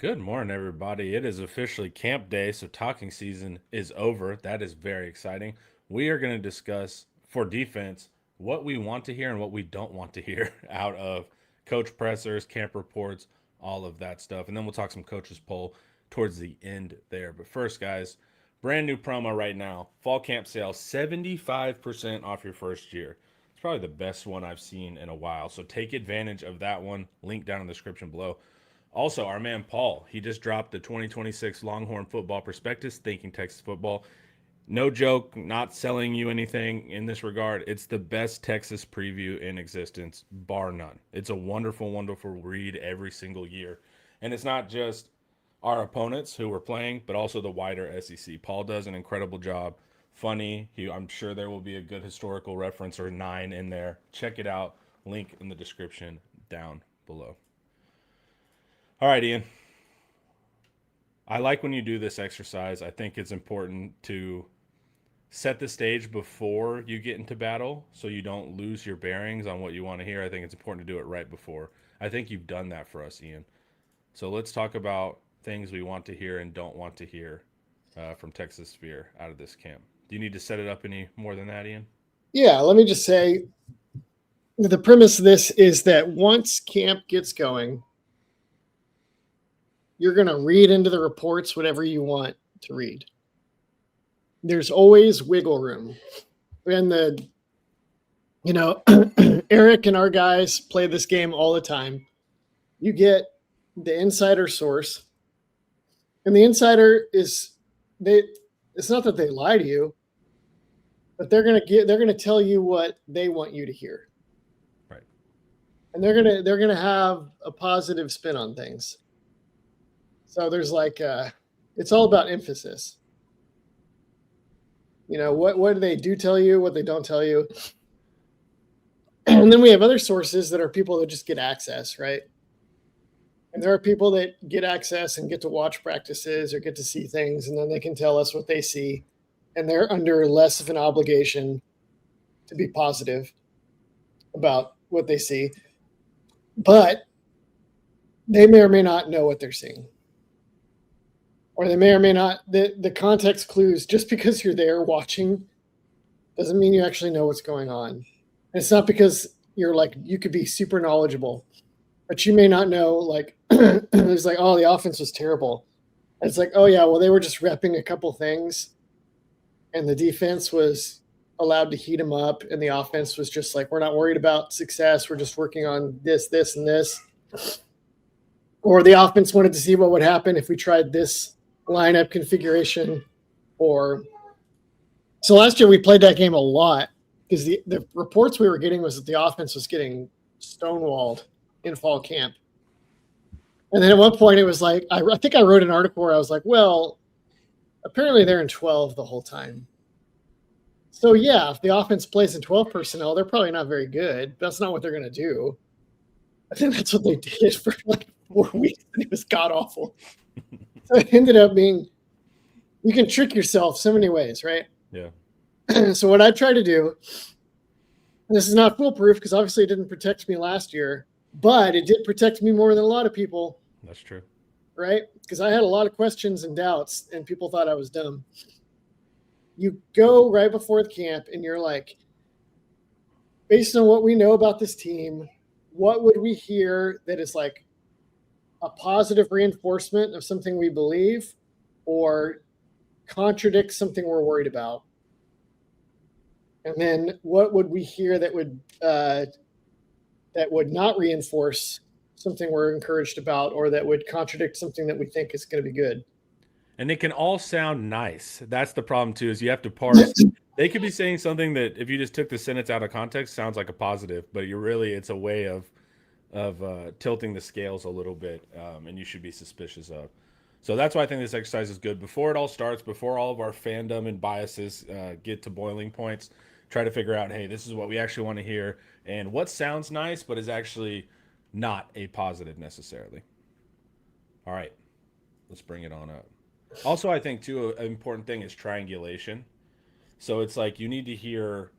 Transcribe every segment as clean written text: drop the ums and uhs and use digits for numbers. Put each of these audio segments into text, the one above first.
Good morning, everybody. It is officially camp day, so talking season is over. That is very exciting. We are going to discuss for defense what we want to hear and what we don't want to hear out of coach pressers, camp reports, all of that stuff. And then we'll talk some coaches poll towards the end there. But first, guys, brand new promo right now. Fall camp sale, 75% off your first year. It's probably the best one I've seen in a while. So take advantage of that one. Link down in the description below. Also, our man Paul, he just dropped the 2026 Longhorn Football Prospectus, Thinking Texas Football. No joke, not selling you anything in this regard. It's the best Texas preview in existence, bar none. It's a wonderful, wonderful read every single year. And it's not just our opponents who we're playing, but also the wider SEC. Paul does an incredible job. Funny. I'm sure there will be a good historical reference or nine in there. Check it out. Link in the description down below. All right, Ian. I like when you do this exercise. I think it's important to set the stage before you get into battle so you don't lose your bearings on what you want to hear. I think it's important to do it right before. I think you've done that for us, Ian. So let's talk about things we want to hear and don't want to hear from Texas Sphere out of this camp. Do you need to set it up any more than that, Ian? Yeah, let me just say the premise of this is that once camp gets going, you're going to read into the reports whatever you want to read. There's always wiggle room. And Eric and our guys play this game all the time. You get the insider source, and the insider it's not that they lie to you, but they're going to tell you what they want you to hear. Right. And they're going to have a positive spin on things. So there's it's all about emphasis. What do they do tell you, what they don't tell you. And then we have other sources that are people that just get access, right? And there are people that get access and get to watch practices or get to see things, and then they can tell us what they see. And they're under less of an obligation to be positive about what they see. But they may or may not know what they're seeing. Or they may or may not, the context clues, just because you're there watching doesn't mean you actually know what's going on. And it's not because you could be super knowledgeable, but you may not know, it's like, oh, the offense was terrible. And it's like, oh yeah, well, they were just repping a couple things and the defense was allowed to heat them up. And the offense was just like, we're not worried about success. We're just working on this, this, and this. Or the offense wanted to see what would happen if we tried this lineup configuration. So last year we played that game a lot because the reports we were getting was that the offense was getting stonewalled in fall camp. And then at one point it was like, I think I wrote an article where I was like, well, apparently they're in 12 the whole time. So yeah, if the offense plays in 12 personnel, they're probably not very good. That's not what they're going to do. I think that's what they did for 4 weeks, and it was god awful. So it ended up being, you can trick yourself so many ways, right? Yeah. So what I try to do, and this is not foolproof because obviously it didn't protect me last year, but it did protect me more than a lot of people. That's true. Right? Because I had a lot of questions and doubts, and people thought I was dumb. You go right before the camp, and you're like, based on what we know about this team, what would we hear that is like a positive reinforcement of something we believe or contradicts something we're worried about? And then what would we hear that would not reinforce something we're encouraged about or that would contradict something that we think is going to be good? And it can all sound nice. That's the problem too, is you have to parse. They could be saying something that if you just took the sentence out of context sounds like a positive, but it's a way of tilting the scales a little bit, and you should be suspicious of. So that's why I think this exercise is good. Before it all starts, before all of our fandom and biases get to boiling points, try to figure out, hey, this is what we actually want to hear, and what sounds nice but is actually not a positive necessarily. All right, let's bring it on up. Also, I think too an important thing is triangulation. So it's like you need to hear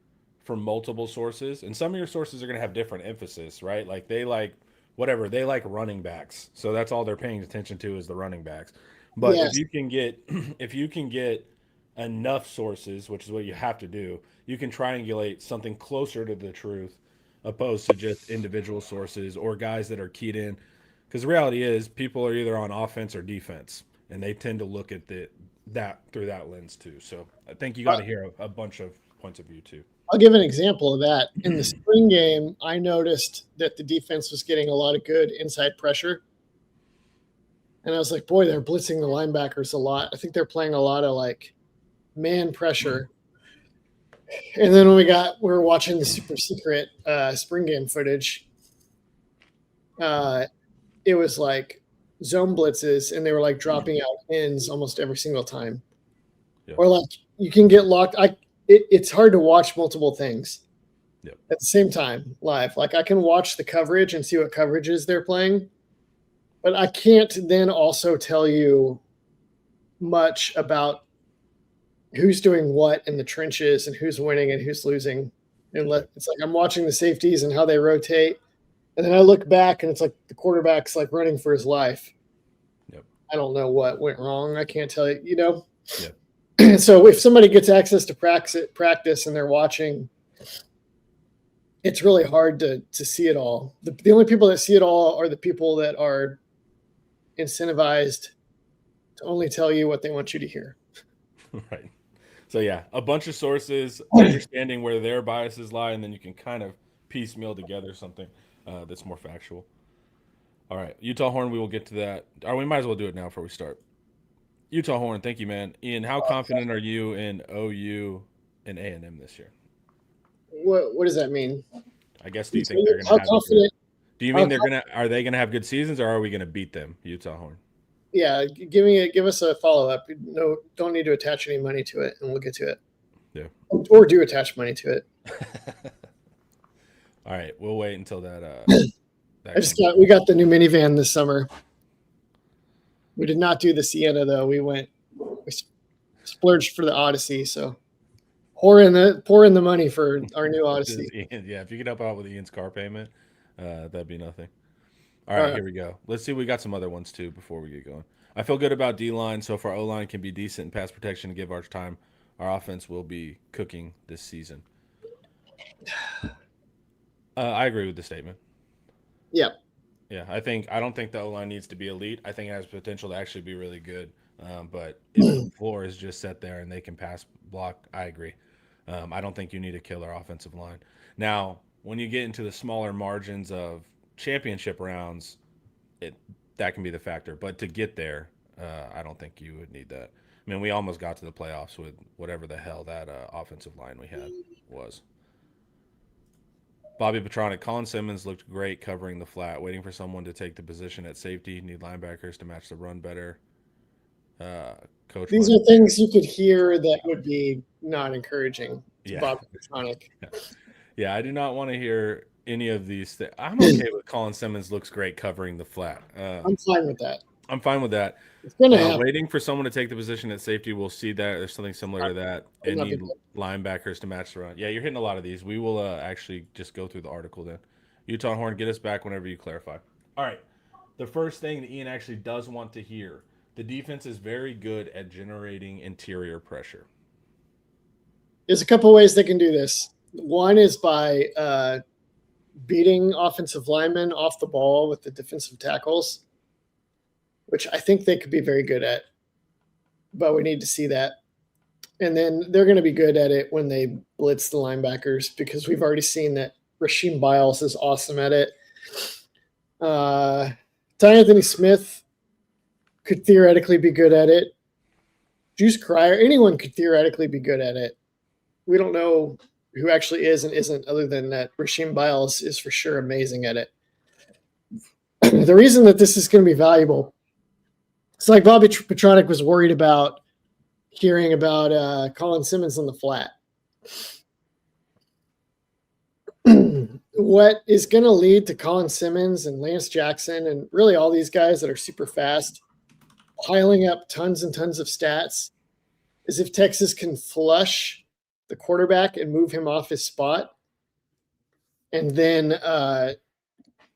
from multiple sources, and some of your sources are going to have different emphasis, right? Like they like whatever. They like running backs, so that's all they're paying attention to is the running backs. But if Yes. you can get if you can get enough sources, which is what you have to do, you can triangulate something closer to the truth, opposed to just individual sources or guys that are keyed in. Because the reality is, people are either on offense or defense, and they tend to look at that through that lens too. So I think you got Uh, to hear a bunch of points of view too. I'll give an example of that. In the spring game, I noticed that the defense was getting a lot of good inside pressure. And I was like, boy, they're blitzing the linebackers a lot. I think they're playing a lot of like man pressure. And then when we were watching the super secret spring game footage, uh, it was like zone blitzes and they were like dropping out ends almost every single time. Yeah. Or like you can get locked. It's hard to watch multiple things Yep. at the same time live. Like I can watch the coverage and see what coverages they're playing, but I can't then also tell you much about who's doing what in the trenches and who's winning and who's losing. And it's like I'm watching the safeties and how they rotate, and then I look back and it's like the quarterback's like running for his life. Yep. I don't know what went wrong. I can't tell you. You know. Yeah. So if somebody gets access to practice and they're watching, it's really hard to see it all. The only people that see it all are the people that are incentivized to only tell you what they want you to hear. Right. So yeah, a bunch of sources, understanding where their biases lie, and then you can kind of piecemeal together something that's more factual. All right, Utah Horn, we will get to that. Or we might as well do it now before we start. Utah Horn, thank you, man. Ian, how confident are you in OU and A&M this year? What does that mean? I guess do you think they're going How to have a good? confident? Do you How, mean are they going to have good seasons, or are we going to beat them, Utah Horn? yeah, give us a follow up. No, don't need to attach any money to it, and we'll get to it. Yeah. Or do attach money to it. All right, we'll wait until that. We got the new minivan this summer. We did not do the Sienna though. We splurged for the Odyssey. So pour in the money for our new Odyssey. Ian, yeah, if you could help out with Ian's car payment, that'd be nothing. All right, here we go. Let's see. We got some other ones too before we get going. I feel good about D line. So far, O line can be decent in pass protection and give Arch time. Our offense will be cooking this season. I agree with the statement. Yeah. Yeah, I don't think the O line needs to be elite. I think it has potential to actually be really good. But if the floor is just set there and they can pass block, I agree. I don't think you need a killer offensive line. Now, when you get into the smaller margins of championship rounds, that can be the factor. But to get there, I don't think you would need that. I mean, we almost got to the playoffs with whatever the hell that offensive line we had was. Bobby Petronic, Colin Simmons looked great covering the flat, waiting for someone to take the position at safety. Need linebackers to match the run better. Coach, these are things you could hear that would be not encouraging to Bobby Petronic. Yeah, I do not want to hear any of these. I'm okay with Colin Simmons looks great covering the flat. I'm fine with that. I'm fine with that. It's gonna happen. Waiting for someone to take the position at safety, we'll see that there's something similar to that. And need linebackers to match the run. Yeah, you're hitting a lot of these. We will actually just go through the article then. Utah Horn, get us back whenever you clarify. All right. The first thing that Ian actually does want to hear: the defense is very good at generating interior pressure. There's a couple ways they can do this. One is by beating offensive linemen off the ball with the defensive tackles, which I think they could be very good at, but we need to see that. And then they're going to be good at it when they blitz the linebackers because we've already seen that Rasheem Biles is awesome at it. Anthony Smith could theoretically be good at it. Juice Cryer, anyone could theoretically be good at it. We don't know who actually is and isn't, other than that Rasheem Biles is for sure amazing at it. The reason that this is going to be valuable, it's like Bobby Petronic was worried about hearing about Colin Simmons on the flat. What is going to lead to Colin Simmons and Lance Jackson and really all these guys that are super fast piling up tons and tons of stats is if Texas can flush the quarterback and move him off his spot and then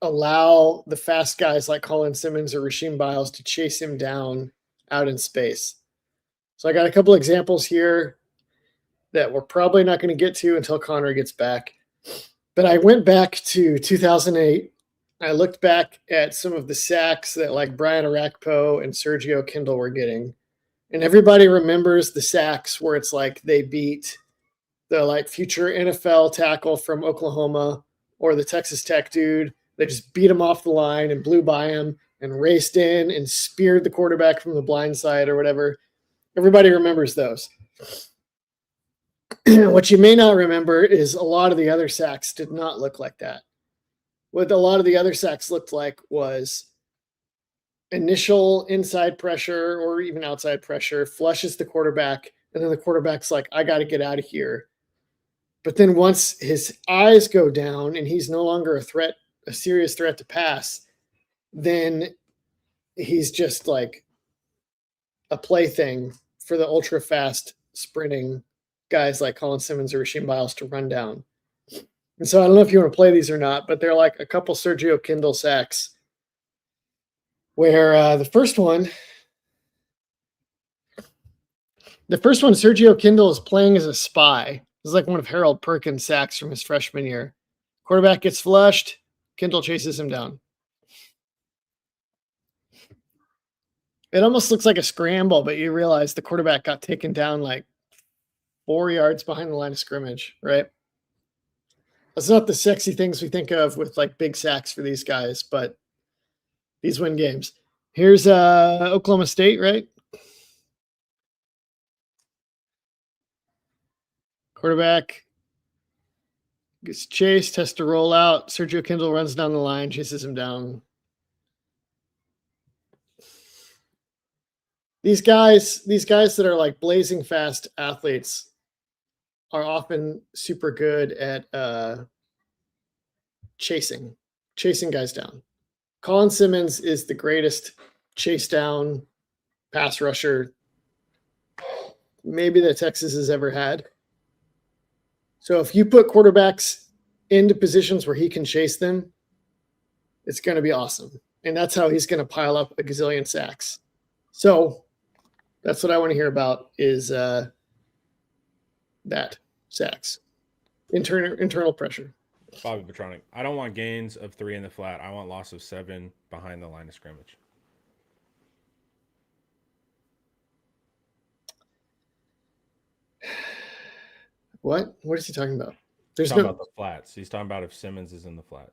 allow the fast guys like Colin Simmons or Rasheem Biles to chase him down out in space. So I got a couple examples here that we're probably not going to get to until Connor gets back. But I went back to 2008. I looked back at some of the sacks that like Brian Arakpo and Sergio Kindle were getting. And everybody remembers the sacks where it's like they beat the like future NFL tackle from Oklahoma or the Texas Tech dude. They just beat him off the line and blew by him and raced in and speared the quarterback from the blind side or whatever. Everybody remembers those. What you may not remember is a lot of the other sacks did not look like that. What a lot of the other sacks looked like was initial inside pressure or even outside pressure, flushes the quarterback, and then the quarterback's like, I got to get out of here. But then once his eyes go down and he's no longer a serious threat to pass, then he's just like a plaything for the ultra fast sprinting guys like Colin Simmons or Rasheem Biles to run down. And so I don't know if you want to play these or not, but they're like a couple Sergio Kindle sacks where the first one, Sergio Kindle is playing as a spy. This is like one of Harold Perkins' sacks from his freshman year. Quarterback gets flushed. Kindle chases him down. It almost looks like a scramble, but you realize the quarterback got taken down like 4 yards behind the line of scrimmage, right? That's not the sexy things we think of with like big sacks for these guys, but these win games. Here's Oklahoma State, right? Quarterback gets chased, has to roll out. Sergio Kindle runs down the line, chases him down. These guys that are like blazing fast athletes are often super good at chasing guys down. Colin Simmons is the greatest chase down pass rusher maybe that Texas has ever had. So if you put quarterbacks into positions where he can chase them, it's going to be awesome. And that's how he's going to pile up a gazillion sacks. So that's what I want to hear about is that sacks, internal pressure. Bobby Petronic. I don't want gains of 3 in the flat. I want loss of 7 behind the line of scrimmage. What? What is he talking about? He's talking about the flats. He's talking about if Simmons is in the flats.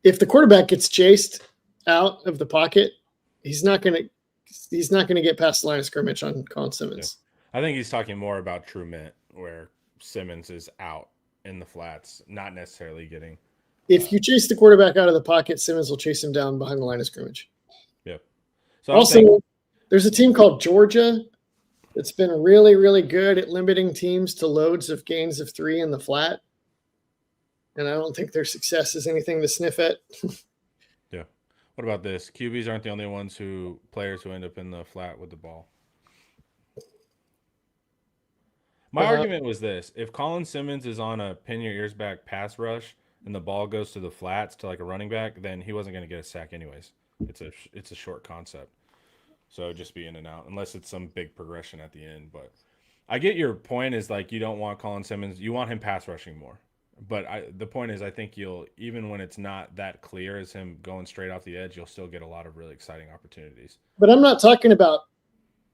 If the quarterback gets chased out of the pocket, he's not going to get past the line of scrimmage on Colin Simmons. Yeah. I think he's talking more about true mint, where Simmons is out in the flats, not necessarily getting. If you chase the quarterback out of the pocket, Simmons will chase him down behind the line of scrimmage. Yep. So also, there's a team called Georgia that's been really, really good at limiting teams to loads of gains of 3 in the flat. And I don't think their success is anything to sniff at. Yeah. What about this? QBs aren't the only players who end up in the flat with the ball. My argument was this. If Colin Simmons is on a pin your ears back pass rush and the ball goes to the flats to like a running back, then he wasn't going to get a sack anyways. It's a short concept. So just be in and out, unless it's some big progression at the end. But I get your point is like you don't want Colin Simmons. You want him pass rushing more. But the point is I think even when it's not that clear as him going straight off the edge, you'll still get a lot of really exciting opportunities. But I'm not talking about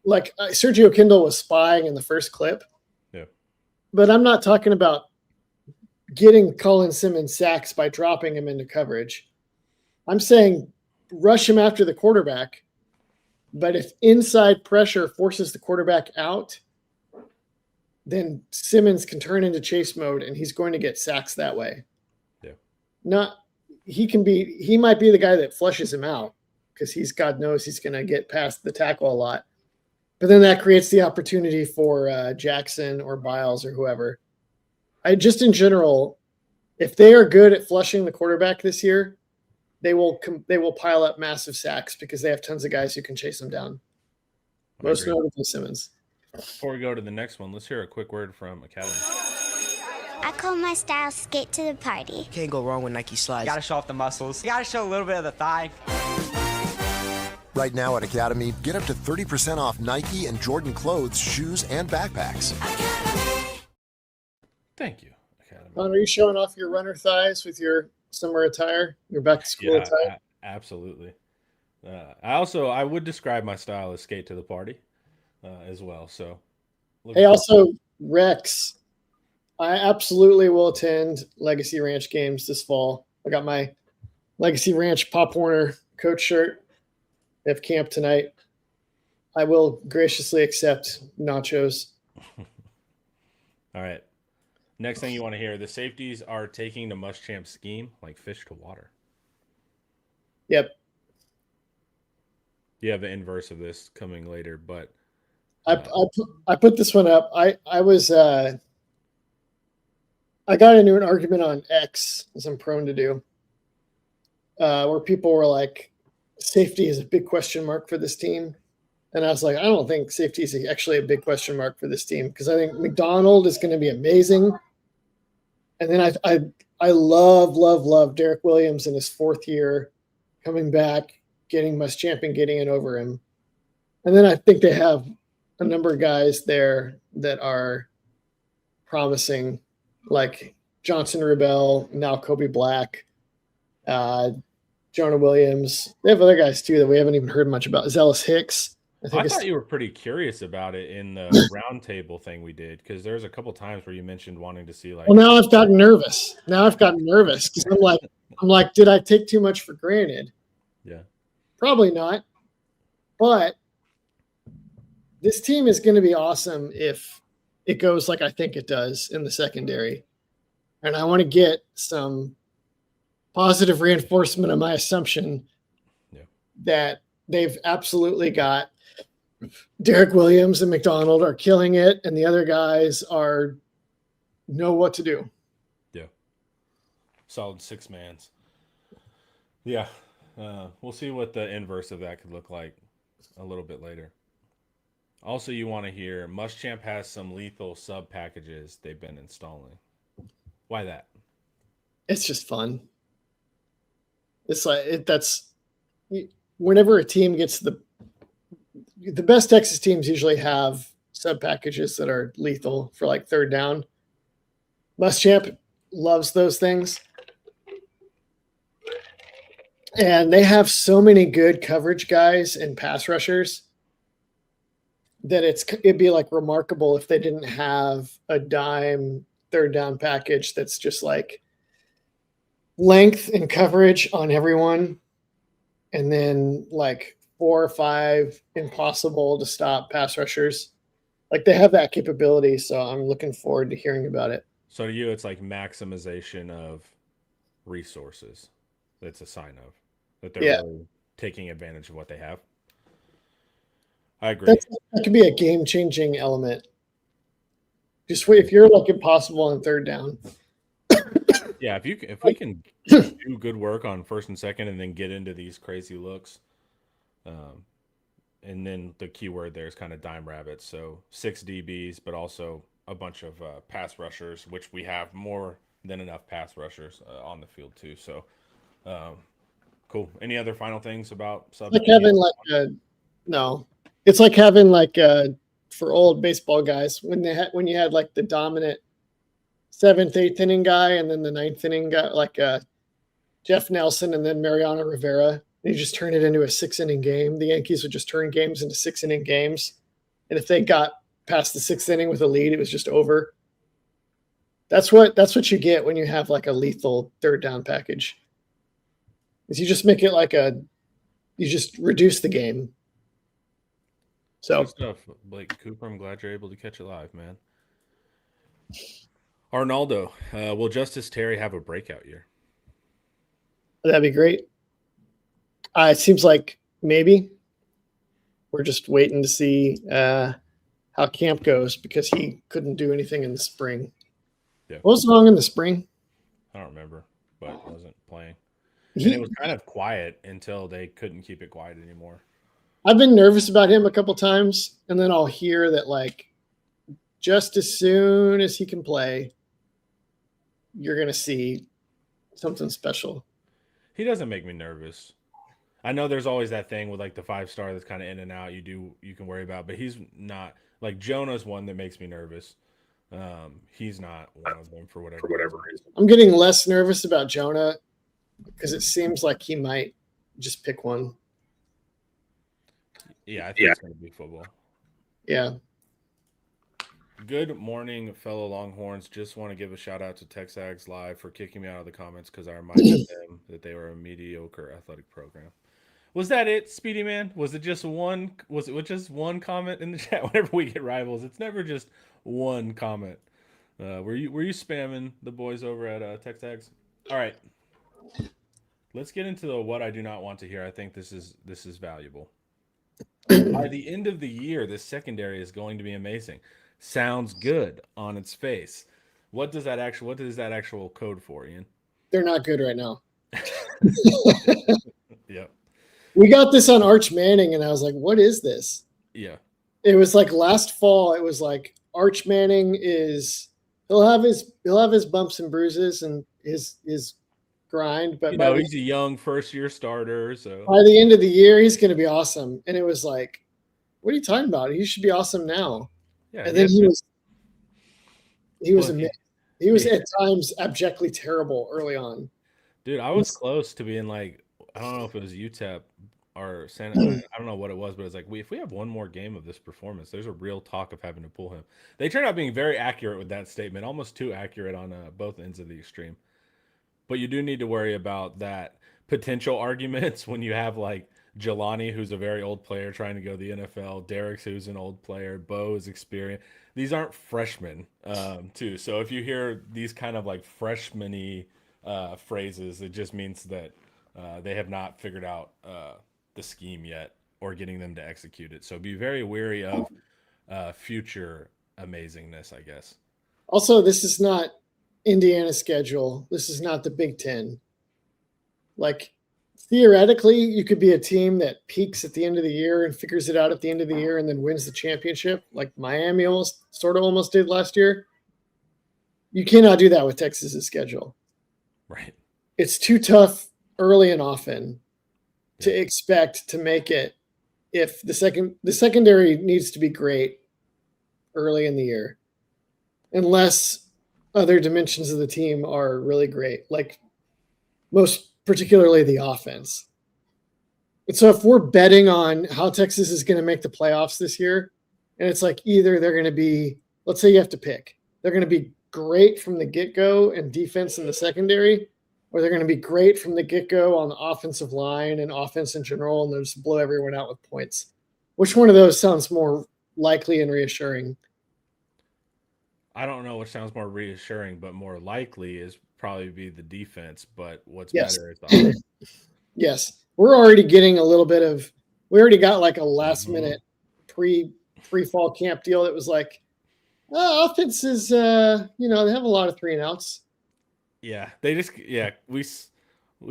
like Sergio Kindle was spying in the first clip. Yeah. But I'm not talking about getting Colin Simmons sacks by dropping him into coverage. I'm saying rush him after the quarterback. But if inside pressure forces the quarterback out, then Simmons can turn into chase mode and he's going to get sacks that way. Yeah. He might be the guy that flushes him out because God knows he's going to get past the tackle a lot. But then that creates the opportunity for Jackson or Biles or whoever. In general, if they are good at flushing the quarterback this year, they will pile up massive sacks because they have tons of guys who can chase them down. Most notably Simmons. Before we go to the next one, let's hear a quick word from Academy. I call my style skate to the party. Can't go wrong with Nike slides. Gotta show off the muscles. You gotta show a little bit of the thigh. Right now at Academy, get up to 30% off Nike and Jordan clothes, shoes, and backpacks. Thank you, Academy. Ron, are you showing off your runner thighs with your summer attire, your back to school attire? Absolutely. I would describe my style as skate to the party as well. So, hey, also Rex, I absolutely will attend Legacy Ranch games this fall. I got my Legacy Ranch Pop Warner coach shirt. They have camp tonight. I will graciously accept nachos. All right. Next thing you want to hear, the safeties are taking the Muschamp scheme like fish to water. Yep. You have the inverse of this coming later, but I put this one up. I got into an argument on X, as I'm prone to do, where people were like, safety is a big question mark for this team. And I was like, I don't think safety is actually a big question mark for this team, because I think McDonald is going to be amazing. And then I love Derek Williams in his fourth year coming back, getting Muschamp and getting it over him. And then I think they have a number of guys there that are promising, like Johnson Rubel, now Kobe Black, Jonah Williams. They have other guys too that we haven't even heard much about. Zealous Hicks. I thought you were pretty curious about it in the roundtable thing we did, because there's a couple times where you mentioned wanting to see like. Well, now I've gotten nervous. Because I'm like, did I take too much for granted? Yeah. Probably not. But this team is going to be awesome if it goes like I think it does in the secondary. And I want to get some positive reinforcement of my assumption that they've absolutely got Derek Williams and McDonald are killing it, and the other guys know what to do. Yeah. Solid six mans. Yeah. We'll see what the inverse of that could look like a little bit later. Also, you want to hear Muschamp has some lethal sub packages they've been installing. Why that? It's just fun. It's like that's whenever a team gets the best Texas teams usually have sub packages that are lethal for like third down. Muschamp loves those things. And they have so many good coverage guys and pass rushers that it'd be like remarkable if they didn't have a dime third down package that's just like length and coverage on everyone, and then like 4 or 5 impossible to stop pass rushers. Like they have that capability, so I'm looking forward to hearing about it. So to you, it's like maximization of resources. That's a sign of that they're really taking advantage of what they have. I agree. That could be a game-changing element. Just wait, if you're like impossible on third down. Yeah, if we can do good work on first and second, and then get into these crazy looks, and then the key word there is kind of dime rabbits. So 6 DBs, but also a bunch of pass rushers, which we have more than enough pass rushers on the field too. So cool. Any other final things about sub? Like having no. It's like having like for old baseball guys when you had like the dominant 7th, 8th inning guy, and then the 9th inning guy, like Jeff Nelson, and then Mariano Rivera. You just turn it into a 6-inning game. The Yankees would just turn games into 6-inning games, and if they got past the 6th inning with a lead, it was just over. That's what you get when you have like a lethal third down package. Is you just make it like you just reduce the game. So good stuff, Blake Cooper. I'm glad you're able to catch it live, man. Arnaldo, will Justice Terry have a breakout year? That'd be great. It seems like maybe we're just waiting to see how camp goes, because he couldn't do anything in the spring. Yeah. What was wrong in the spring? I don't remember, but wasn't playing. And it was kind of quiet until they couldn't keep it quiet anymore. I've been nervous about him a couple times, and then I'll hear that like just as soon as he can play, you're going to see something special. He doesn't make me nervous. I know there's always that thing with like the 5-star that's kind of in and out. You can worry about, but he's not like Jonah's one that makes me nervous. He's not one of them for whatever reason. I'm getting less nervous about Jonah because it seems like he might just pick one. Yeah, I think it's going to be football. Yeah. Good morning, fellow Longhorns. Just want to give a shout out to Texas Live for kicking me out of the comments because I reminded them that they were a mediocre athletic program. Was that it, Speedy Man? Was it just one? Was it just one comment in the chat? Whenever we get rivals, it's never just one comment. Were you spamming the boys over at Texas? All right, let's get into the what I do not want to hear. I think this is valuable. By the end of the year, this secondary is going to be amazing. Sounds good on its face. What does that actual code for, Ian? They're not good right now. Yep. We got this on Arch Manning, and I was like, what is this? Yeah. It was like last fall, it was like Arch Manning he'll have his bumps and bruises and his grind, but he's a young first-year starter, so by the end of the year, he's going to be awesome. And it was like, what are you talking about? He should be awesome now. Yeah, and then he was at times abjectly terrible early on. Dude, I was close to being like, I don't know if it was UTEP or Santa. I don't know what it was, but it's like, if we have one more game of this performance, there's a real talk of having to pull him. They turned out being very accurate with that statement, almost too accurate on both ends of the extreme. But you do need to worry about that potential arguments when you have like Jelani, who's a very old player trying to go to the NFL, Derek's, who's an old player, Bo is experienced. These aren't freshmen, too. So if you hear these kind of like freshman-y phrases, it just means that they have not figured out the scheme yet or getting them to execute it. So be very wary of future amazingness, I guess. Also, this is not Indiana's schedule. This is not the Big Ten. Like, theoretically, you could be a team that peaks at the end of the year and figures it out at the end of the year and then wins the championship, like Miami almost did last year. You cannot do that with Texas's schedule. Right. It's too tough early and often to expect to make it if the secondary needs to be great early in the year, unless other dimensions of the team are really great, like most particularly the offense. And so if we're betting on how Texas is going to make the playoffs this year, and it's like either they're going to be, let's say you have to pick, they're going to be great from the get-go and defense in the secondary, or they're going to be great from the get-go on the offensive line and offense in general, and they'll just blow everyone out with points. Which one of those sounds more likely and reassuring? I don't know which sounds more reassuring, but more likely is probably be the defense. But what's better is the offense. Yes. We're already getting a little bit of – we already got like a last-minute pre-fall camp deal that was like, offense is, they have a lot of 3-and-outs. Yeah, we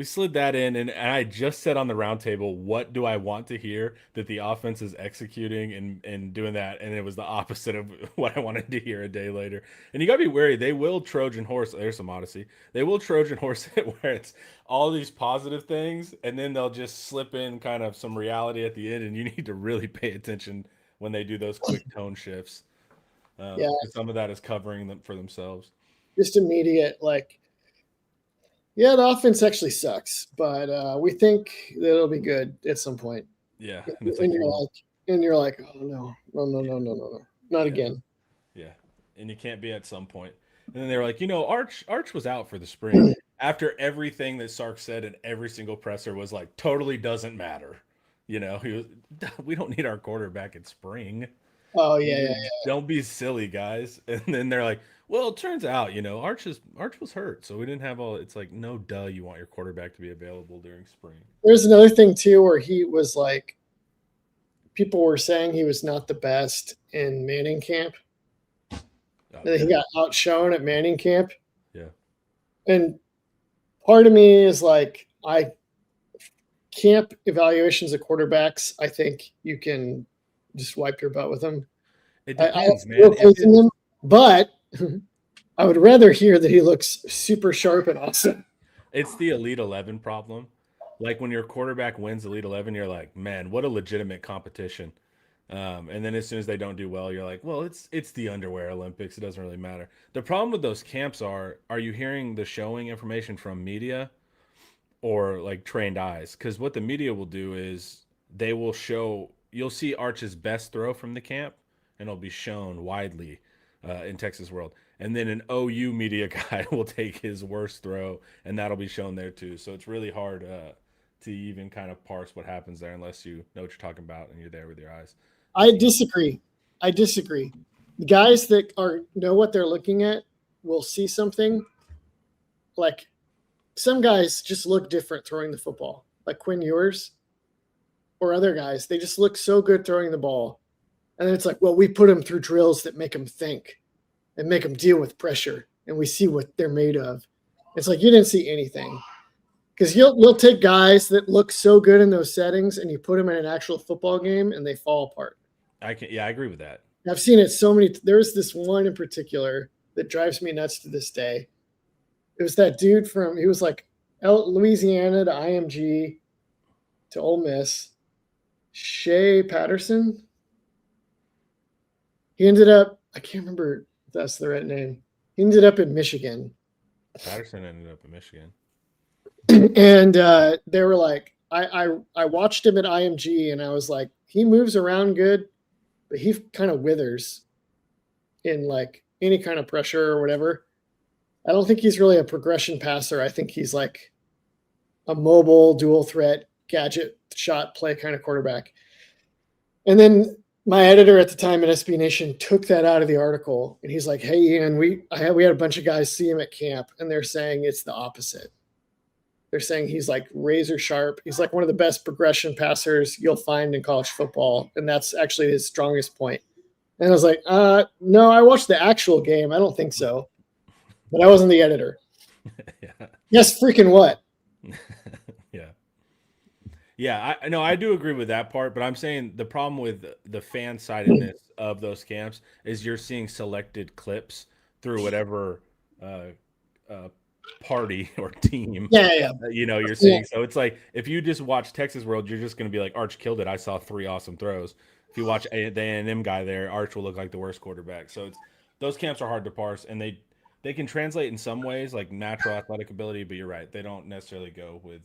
slid that in, and I just said on the roundtable, what do I want to hear that the offense is executing and doing that, and it was the opposite of what I wanted to hear a day later. And you got to be wary. They will Trojan horse. There's some Odyssey. They will Trojan horse it where it's all these positive things, and then they'll just slip in kind of some reality at the end, and you need to really pay attention when they do those quick tone shifts. Some of that is covering them for themselves. Just immediate, like, yeah, the offense actually sucks, but we think that it'll be good at some point. Yeah. And you're like, oh, no, not again. Yeah. And you can't be at some point. And then they were like, Arch was out for the spring after everything that Sark said in every single presser was like, totally doesn't matter. He was, we don't need our quarterback in spring. Oh, yeah. Don't be silly, guys. And then they're like, well, it turns out, Arch was hurt, so we didn't have all. It's like, no, duh, you want your quarterback to be available during spring. There's another thing too, where he was like, people were saying he was not the best in Manning camp. And he got outshone at Manning camp. Yeah. And part of me is like, camp evaluations of quarterbacks, I think you can just wipe your butt with them. It depends, man. Them, but I would rather hear that he looks super sharp and awesome. It's the Elite 11 problem. Like when your quarterback wins Elite 11, you're like, man, what a legitimate competition. And then as soon as they don't do well, you're like, well, it's the underwear Olympics. It doesn't really matter. The problem with those camps are you hearing the showing information from media or like trained eyes? Because what the media will do is they will show, you'll see Arch's best throw from the camp, and it'll be shown widely in Texas World. And then an OU media guy will take his worst throw, and that'll be shown there too. So it's really hard to even kind of parse what happens there unless you know what you're talking about and you're there with your eyes. I disagree. The guys that know what they're looking at will see something. Like some guys just look different throwing the football, like Quinn Ewers or other guys. They just look so good throwing the ball. And then it's like, well, we put them through drills that make them think and make them deal with pressure, and we see what they're made of. It's like you didn't see anything. Because you'll take guys that look so good in those settings and you put them in an actual football game and they fall apart. I agree with that. I've seen it so many. There's this one in particular that drives me nuts to this day. It was that dude he was like Louisiana to IMG to Ole Miss, Shea Patterson. He ended up, I can't remember if that's the right name. He ended up in Michigan. Patterson ended up in Michigan. And they were like, I watched him at IMG and I was like, he moves around good, but he kind of withers in like any kind of pressure or whatever. I don't think he's really a progression passer. I think he's like a mobile, dual threat, gadget shot play kind of quarterback. And then my editor at the time at SB Nation took that out of the article, and he's like, "Hey, Ian, we had a bunch of guys see him at camp, and they're saying it's the opposite. They're saying he's like razor sharp. He's like one of the best progression passers you'll find in college football, and that's actually his strongest point." And I was like, "No, I watched the actual game. I don't think so." But I wasn't the editor. Yeah. Yes, freaking what? Yeah. Yeah, I do agree with that part, but I'm saying the problem with the fan-sidedness of those camps is you're seeing selected clips through whatever party or team Yeah. you're seeing. So it's like if you just watch Texas World, you're just going to be like, Arch killed it. I saw 3 awesome throws. If you watch the A&M guy there, Arch will look like the worst quarterback. So those camps are hard to parse, and they can translate in some ways, like natural athletic ability, but you're right, they don't necessarily go with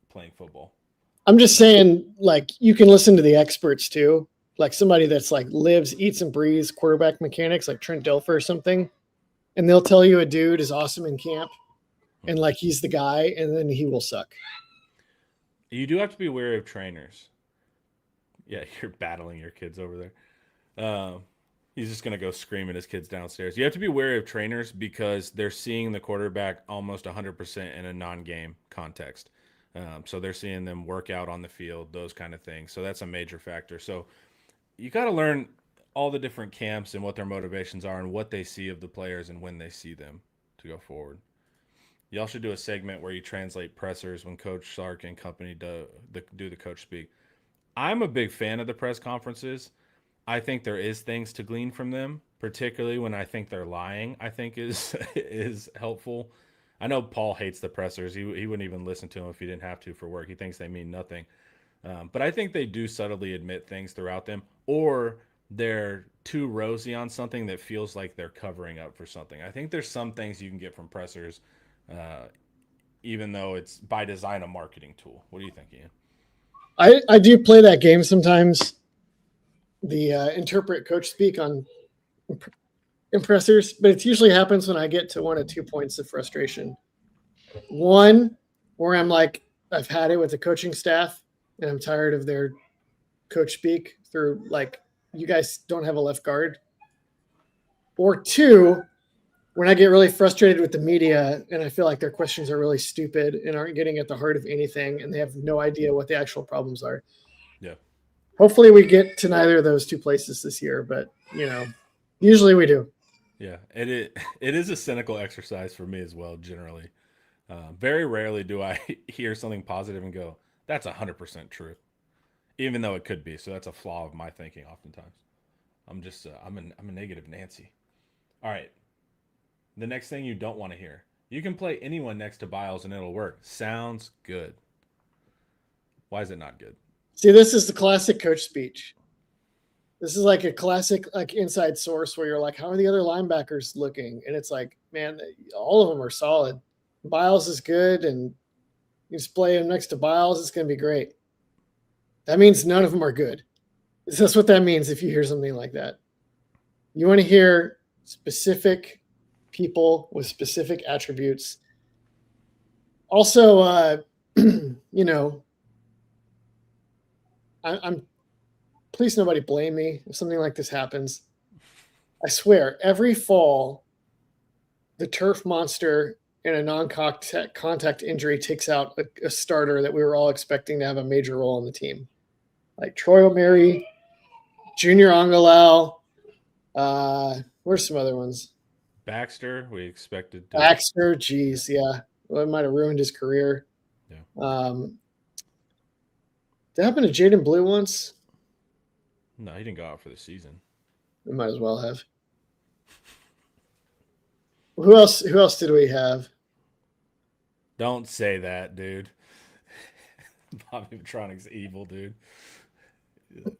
playing football. I'm just saying, like, you can listen to the experts too, like somebody that's like lives, eats, and breathes quarterback mechanics, like Trent Dilfer or something, and they'll tell you a dude is awesome in camp, and like he's the guy, and then he will suck. You do have to be wary of trainers. Yeah, you're battling your kids over there. He's just gonna go scream at his kids downstairs. You have to be wary of trainers because they're seeing the quarterback almost 100% in a non-game context. So they're seeing them work out on the field, those kind of things. So that's a major factor. So you got to learn all the different camps and what their motivations are and what they see of the players and when they see them to go forward. Y'all should do a segment where you translate pressers when Coach Sark and company do the coach speak. I'm a big fan of the press conferences. I think there is things to glean from them, particularly when I think they're lying, I think is helpful. I know Paul hates the pressers. He wouldn't even listen to them if he didn't have to for work. He thinks they mean nothing. But I think they do subtly admit things throughout them, or they're too rosy on something that feels like they're covering up for something. I think there's some things you can get from pressers, even though it's by design a marketing tool. What do you think, Ian? I do play that game sometimes. The interpret coach speak on impressors, but it usually happens when I get to 1 of 2 points of frustration. One, where I'm like, I've had it with the coaching staff and I'm tired of their coach speak through like, you guys don't have a left guard. Or 2, when I get really frustrated with the media and I feel like their questions are really stupid and aren't getting at the heart of anything and they have no idea what the actual problems are. Yeah. Hopefully we get to neither of those 2 places this year, but usually we do. Yeah, it is a cynical exercise for me as well, generally. Very rarely do I hear something positive and go, that's 100% true, even though it could be. So that's a flaw of my thinking oftentimes. I'm just, I'm a negative Nancy. All right. The next thing you don't want to hear. You can play anyone next to Biles and it'll work. Sounds good. Why is it not good? See, this is the classic coach speech. This is like a classic like inside source where you're like, how are the other linebackers looking? And it's like, man, all of them are solid. Biles is good, and you just play him next to Biles, it's going to be great. That means none of them are good. That's what that means if you hear something like that. You want to hear specific people with specific attributes. Also, I'm please nobody blame me if something like this happens. I swear, every fall, the turf monster in a non-contact injury takes out a starter that we were all expecting to have a major role on the team. Like Troy O'Mary, Junior Angalau, where's some other ones? Baxter, we expected. Baxter, geez, yeah. Well, it might have ruined his career. Yeah. Did that happen to Jaden Blue once? No, he didn't go out for the season. We might as well have. Who else did we have? Don't say that, dude. Bobby Petronic's evil, dude.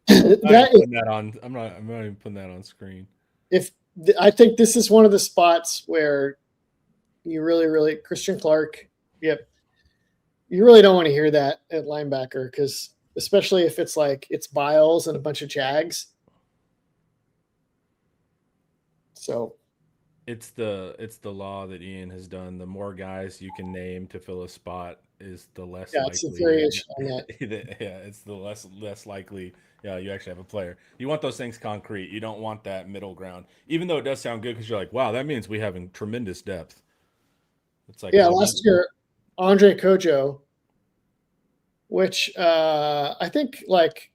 I'm not even putting that on screen. I think this is one of the spots where you really Christian Clark. Yep. You really don't want to hear that at linebacker, because especially if it's like it's Biles and a bunch of Jags. So it's the law that Ian has done. The more guys you can name to fill a spot is the less likely. It's a variation on that. Yeah, it's the less likely. Yeah, you actually have a player. You want those things concrete. You don't want that middle ground. Even though it does sound good because you're like, wow, that means we have tremendous depth. It's like, last year, Andre Kojo, which I think like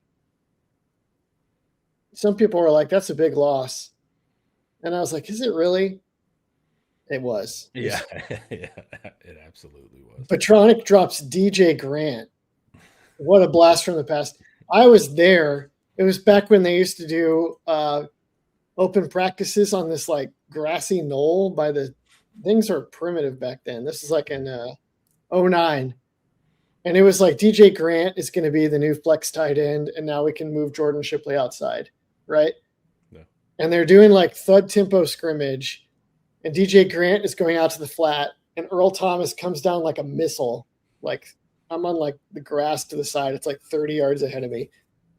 some people were like, that's a big loss. And I was like, is it really? It was. Yeah, yeah, it absolutely was. Petronic drops DJ Grant. What a blast from the past. I was there. It was back when they used to do open practices on this like grassy knoll by the things are primitive back then. This is like in 09. And it was like DJ Grant is going to be the new flex tight end, and now we can move Jordan Shipley outside, right? Yeah. And they're doing like thud tempo scrimmage, and DJ Grant is going out to the flat, and Earl Thomas comes down like a missile. Like I'm on like the grass to the side. It's like 30 yards ahead of me.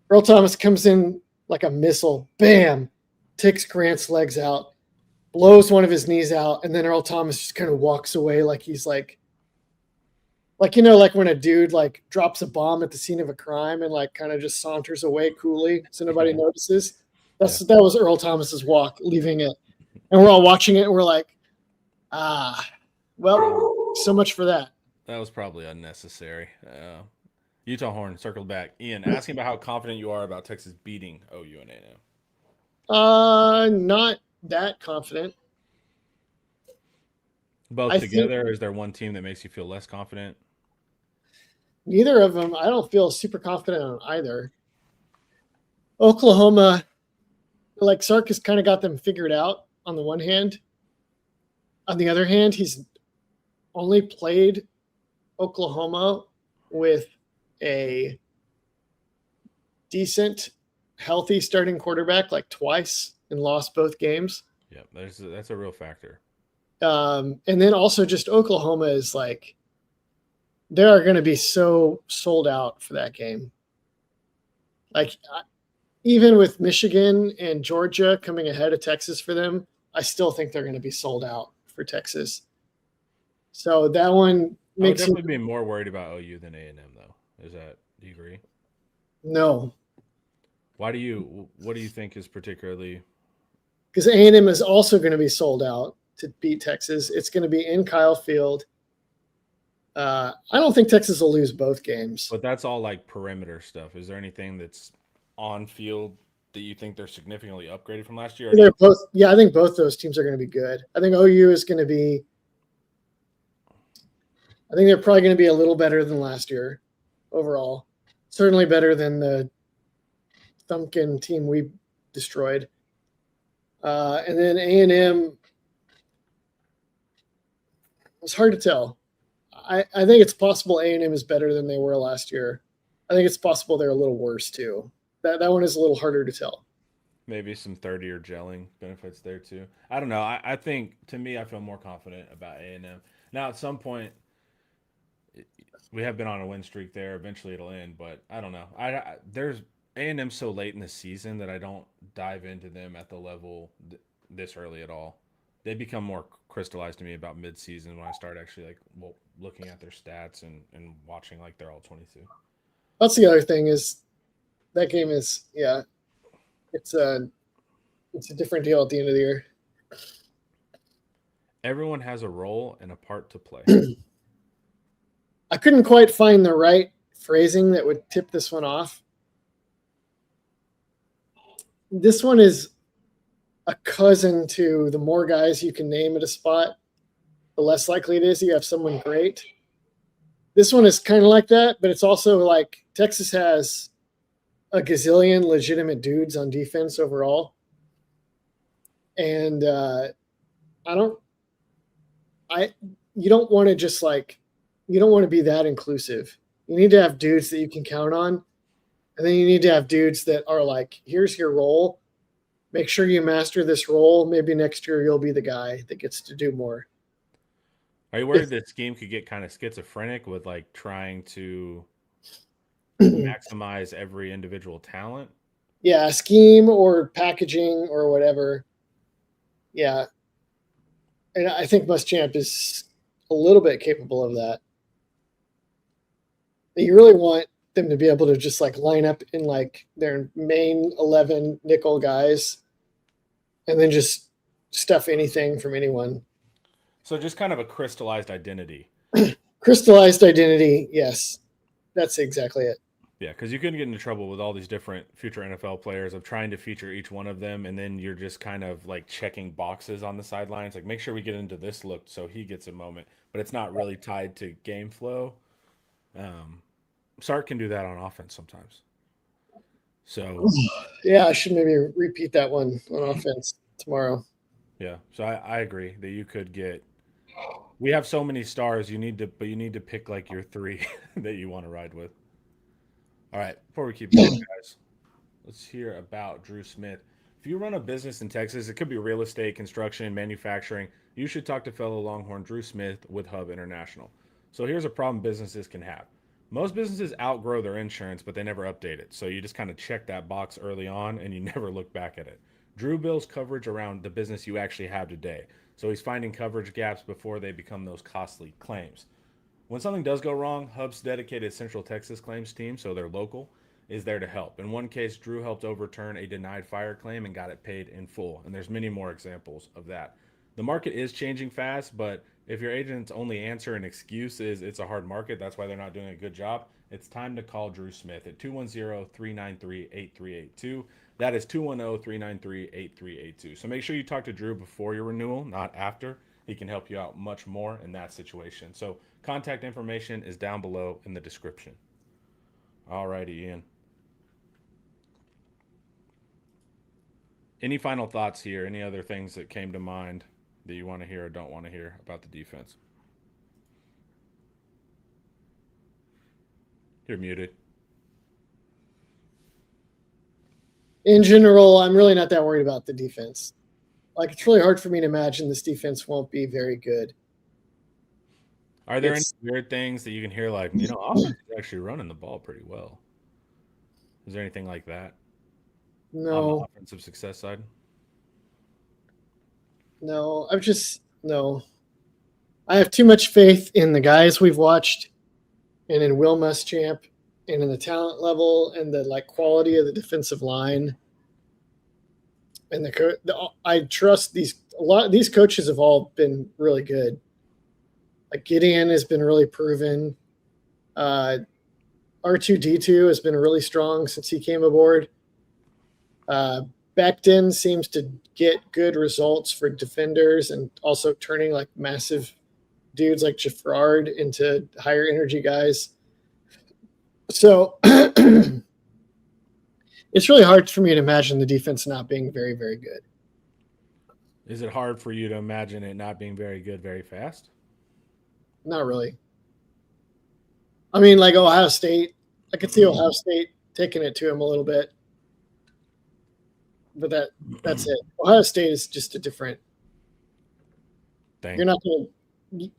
Earl Thomas comes in like a missile, bam, takes Grant's legs out, blows one of his knees out, and then Earl Thomas just kind of walks away like he's like when a dude like drops a bomb at the scene of a crime and like kind of just saunters away coolly so nobody notices. That was Earl Thomas's walk, leaving it. And we're all watching it and we're like, well, so much for that. That was probably unnecessary. Utah Horn circled back. Ian, asking about how confident you are about Texas beating OU and A&M. Not that confident. Both together, or is there one team that makes you feel less confident? Neither of them. I don't feel super confident on either. Oklahoma, like Sark has kind of got them figured out on the one hand. On the other hand, he's only played Oklahoma with a decent, healthy starting quarterback like twice and lost both games. Yeah, that's a real factor. And then also just Oklahoma is like, they are going to be so sold out for that game. Like even with Michigan and Georgia coming ahead of Texas for them, I still think they're going to be sold out for Texas. So that one makes I would definitely be more worried about OU than A&M though. Do you agree? No. What do you think is particularly? Because A&M is also going to be sold out to beat Texas. It's going to be in Kyle Field. I don't think Texas will lose both games. But that's all like perimeter stuff. Is there anything that's on field that you think they're significantly upgraded from last year? They're both. Yeah, I think both those teams are going to be good. I think OU is going to be. I think they're probably going to be a little better than last year overall. Certainly better than the Thumpkin team we destroyed. And then A&M, It's hard to tell. I think it's possible A&M is better than they were last year. I think it's possible they're a little worse too. That one is a little harder to tell. Maybe some third year gelling benefits there too. I don't know. I think to me, I feel more confident about A&M. Now, at some point, we have been on a win streak there. Eventually, it'll end, but I don't know. There's A&M so late in the season that I don't dive into them at the level this early at all. They become more crystallized to me about mid-season when I start actually looking at their stats and watching like they're all 22. That's the other thing is that game is it's a different deal at the end of the year. Everyone has a role and a part to play. I couldn't quite find the right phrasing that would tip this one off. This one is a cousin to the more guys you can name at a spot, the less likely it is you have someone great. This one is kind of like that, but it's also like Texas has a gazillion legitimate dudes on defense overall. And you don't want to just you don't want to be that inclusive. You need to have dudes that you can count on. And then you need to have dudes that are like, here's your role. Make sure you master this role. Maybe next year you'll be the guy that gets to do more. Are you worried that scheme could get kind of schizophrenic with like trying to maximize every individual talent? Yeah, scheme or packaging or whatever. Yeah. And I think Muschamp is a little bit capable of that. You really want them to be able to just like line up in like their main 11 nickel guys and then just stuff anything from anyone. So just kind of a crystallized identity. Crystallized identity, yes. That's exactly it. Yeah, because you couldn't get into trouble with all these different future NFL players of trying to feature each one of them, and then you're just kind of like checking boxes on the sidelines, like make sure we get into this look so he gets a moment, but it's not really tied to game flow. Sark can do that on offense sometimes. So yeah, I should maybe repeat that one on offense tomorrow. Yeah, so I agree that you could get. We have so many stars. You need to pick like your three that you want to ride with. All right, before we keep going, guys, let's hear about Drew Smith. If you run a business in Texas, it could be real estate, construction, manufacturing. You should talk to fellow Longhorn Drew Smith with Hub International. So here's a problem businesses can have. Most businesses outgrow their insurance, but they never update it. So you just kind of check that box early on and you never look back at it. Drew builds coverage around the business you actually have today. So he's finding coverage gaps before they become those costly claims. When something does go wrong, Hub's dedicated Central Texas claims team, so they're local, is there to help. In one case, Drew helped overturn a denied fire claim and got it paid in full. And there's many more examples of that. The market is changing fast, but if your agent's only answer and excuse is it's a hard market, that's why they're not doing a good job, it's time to call Drew Smith at 210-393-8382. That is 210-393-8382. So make sure you talk to Drew before your renewal, not after. He can help you out much more in that situation. So contact information is down below in the description. All righty, Ian. Any final thoughts here? Any other things that came to mind that you want to hear or don't want to hear about the defense? You're muted. In general, I'm really not that worried about the defense. Like, it's really hard for me to imagine this defense won't be very good. Are there any weird things that you can hear, like, offense is actually running the ball pretty well? Is there anything like that? No. On the offensive success side? No. No. I have too much faith in the guys we've watched and in Will Muschamp and in the talent level and the quality of the defensive line. And I trust these coaches have all been really good. Like Gideon has been really proven. R2D2 has been really strong since he came aboard. Becton seems to get good results for defenders and also turning like massive dudes like Jaffrard into higher energy guys. So it's really hard for me to imagine the defense not being very, very good. Is it hard for you to imagine it not being very good very fast? Not really. I mean, like Ohio State, I could see Ohio State taking it to him a little bit, but that's it. Ohio State is just a different. Thing. You're not going to.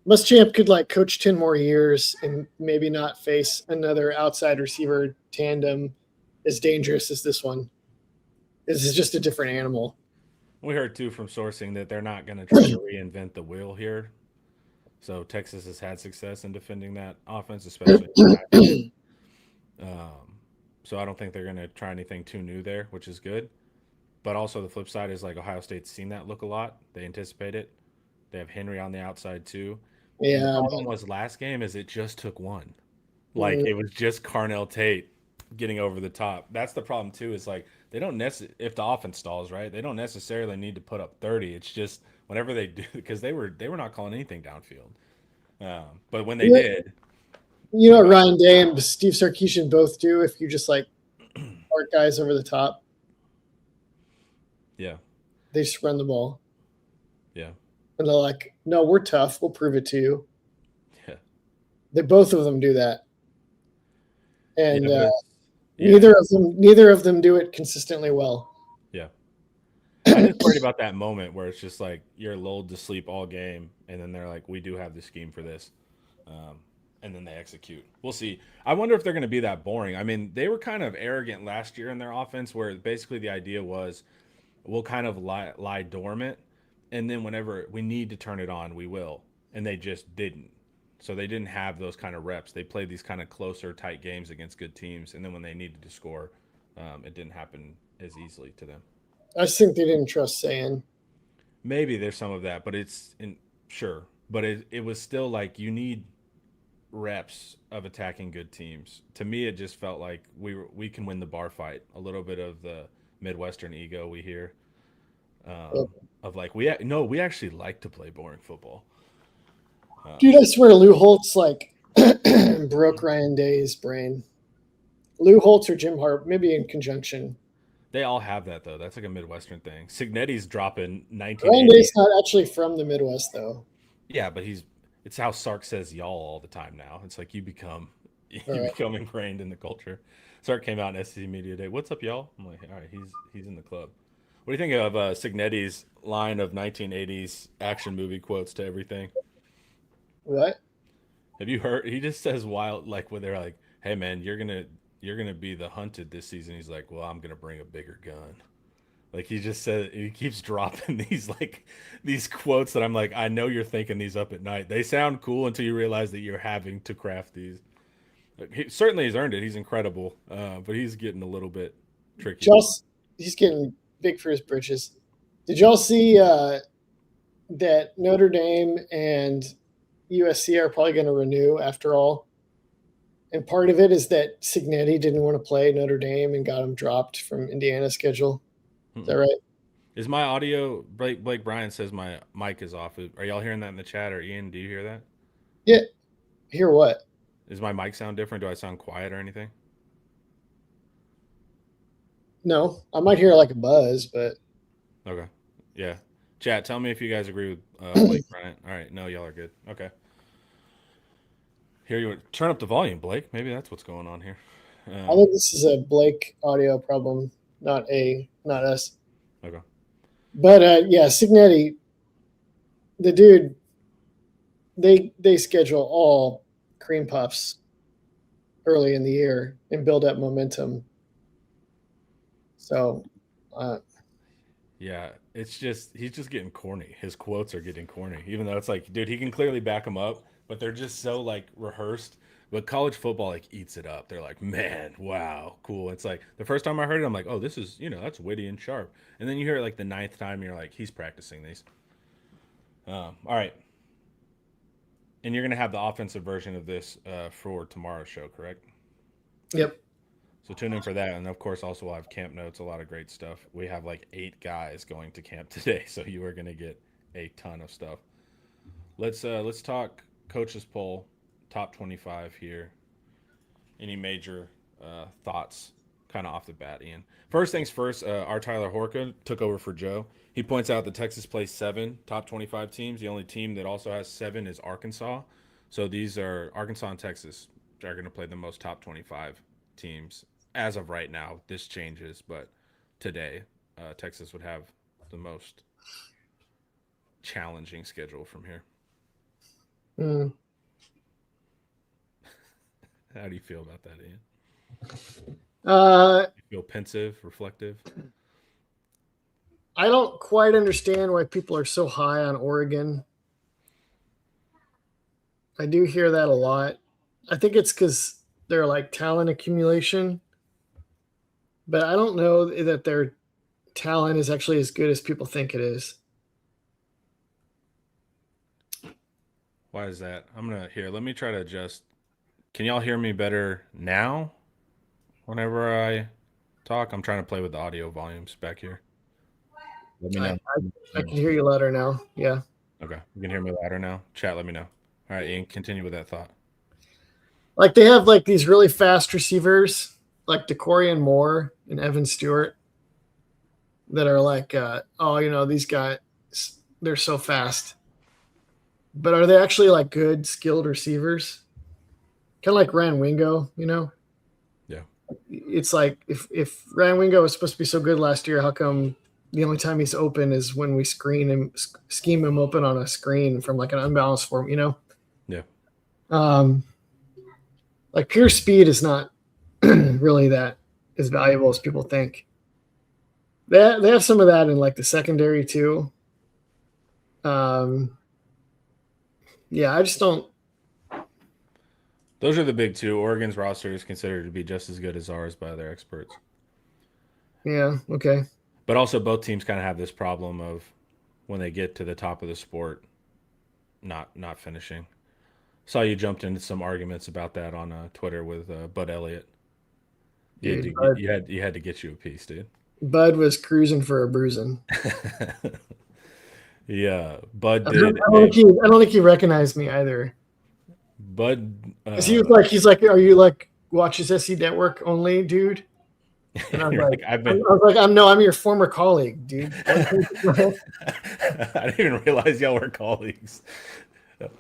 Muschamp could like coach 10 more years and maybe not face another outside receiver tandem as dangerous as this one. This is just a different animal. We heard too from sourcing that they're not going to try to reinvent the wheel here. So Texas has had success in defending that offense, especially in the backfield. So I don't think they're going to try anything too new there, which is good. But also the flip side is like Ohio State's seen that look a lot. They anticipate it. They have Henry on the outside too. And the Yeah. problem was last game is it just took one. Like Mm, it was just Carnell Tate getting over the top. That's the problem too. Is like they don't if the offense stalls right, they don't necessarily need to put up 30. It's just whenever they do because they were not calling anything downfield. But when they yeah, did, you know what Ryan Day and Steve Sarkisian both do if you just like park guys over the top? yeah, They just run the ball. yeah, And they're like, no, we're tough. We'll prove it to you. yeah, They both of them do that. yeah, And but it's neither of them do it consistently well. yeah. I just worried about that moment where it's just like you're lulled to sleep all game, and then they're like, "We do have the scheme for this," um, and then they execute. We'll see. I wonder if they're going to be that boring. I mean, they were kind of arrogant last year in their offense, where basically the idea was we'll kind of lie dormant, and then whenever we need to turn it on, we will, and they just didn't. So they didn't have those kind of reps. They played these kind of closer, tight games against good teams, and then when they needed to score, it didn't happen as easily to them. I just think they didn't trust Sand. Maybe there's some of that, but sure. But it was still like you need reps of attacking good teams. To me, it just felt like we can win the bar fight. A little bit of the Midwestern ego we hear of like we actually like to play boring football. Dude, I swear Lou Holtz like broke Ryan Day's brain. Lou Holtz or Jim Hart, maybe in conjunction. They all have that though. That's like a Midwestern thing. Signetti's dropping Ryan 1980. Day's not actually from the Midwest, though. Yeah, but it's how Sark says y'all all the time now. It's like you become All right. ingrained in the culture. Sark came out in SEC Media Day. What's up, y'all? I'm like, all right, he's in the club. What do you think of Signetti's line of 1980s action movie quotes to everything? What? Have you heard? He just says wild like when they're like, "Hey man, you're gonna be the hunted this season." He's like, "Well, I'm gonna bring a bigger gun." Like he just said, he keeps dropping these quotes that I'm like, I know you're thinking these up at night. They sound cool until you realize that you're having to craft these. He certainly has earned it. He's incredible, but he's getting a little bit tricky. He's getting big for his britches. Did y'all see that Notre Dame and USC are probably going to renew after all? And part of it is that Signetti didn't want to play Notre Dame and got him dropped from Indiana's schedule. Is that right? Is my audio? Blake Bryan says my mic is off. Are y'all hearing that in the chat, or Ian? Do you hear that? Yeah. Hear what? Is my mic sound different? Do I sound quiet or anything? No, I might hear like a buzz, but Okay. Yeah. Chat, tell me if you guys agree with Blake Bryant. All right. No, y'all are good. Okay. Here you turn up the volume, Blake. Maybe that's what's going on here. I think this is a Blake audio problem, not us. Okay. But yeah, Signetti, the dude, they schedule all cream puffs early in the year and build up momentum. So, yeah, it's just he's just getting corny. His quotes are getting corny, even though it's like, dude, he can clearly back them up, but they're just so like rehearsed. But college football like eats it up. They're like, man, wow, cool. It's like the first time I heard it, I'm like, oh, this is that's witty and sharp. And then you hear it like the ninth time, you're like, he's practicing these. All right. And you're gonna have the offensive version of this for tomorrow's show, correct? yep. So tune in for that, and of course, also we'll have camp notes. A lot of great stuff. We have like 8 guys going to camp today, so you are gonna get a ton of stuff. Let's talk coaches poll, top 25 here. Any major thoughts kind of off the bat, Ian. First things first, our Tyler Horka took over for Joe. He points out that Texas plays 7 top 25 teams. The only team that also has 7 is Arkansas. So these are Arkansas and Texas are going to play the most top 25 teams as of right now. This changes, but today Texas would have the most challenging schedule from here. How do you feel about that, Ian? You feel pensive, reflective? I don't quite understand why people are so high on Oregon. I do hear that a lot. I think it's because they're like talent accumulation, but I don't know that their talent is actually as good as people think it is. Why is that? Let me try to adjust. Can y'all hear me better now? Whenever I talk, I'm trying to play with the audio volumes back here. Let me know. I can hear you louder now. Yeah. Okay. You can hear me louder now? Chat, let me know. All right, Ian, continue with that thought. Like they have like these really fast receivers, like DeCorian Moore and Evan Stewart, that are like, these guys, they're so fast. But are they actually like good, skilled receivers? Kind of like Ryan Wingo, Yeah. It's like if Ryan Wingo was supposed to be so good last year, how come the only time he's open is when we scheme him open on a screen from like an unbalanced form, Yeah. Like pure speed is not really that as valuable as people think. They have some of that in like the secondary too. I just don't. Those are the big two. Oregon's roster is considered to be just as good as ours by their experts. Yeah, okay. But also both teams kind of have this problem of when they get to the top of the sport, not finishing. Saw you jumped into some arguments about that on Twitter with Bud Elliott. You had to get you a piece, dude. Bud was cruising for a bruising. Yeah, Bud did. I don't think he recognized me either. Bud, he's like, are you like watches SC Network only, dude? And I was like, I'm your former colleague, dude. I didn't even realize y'all were colleagues.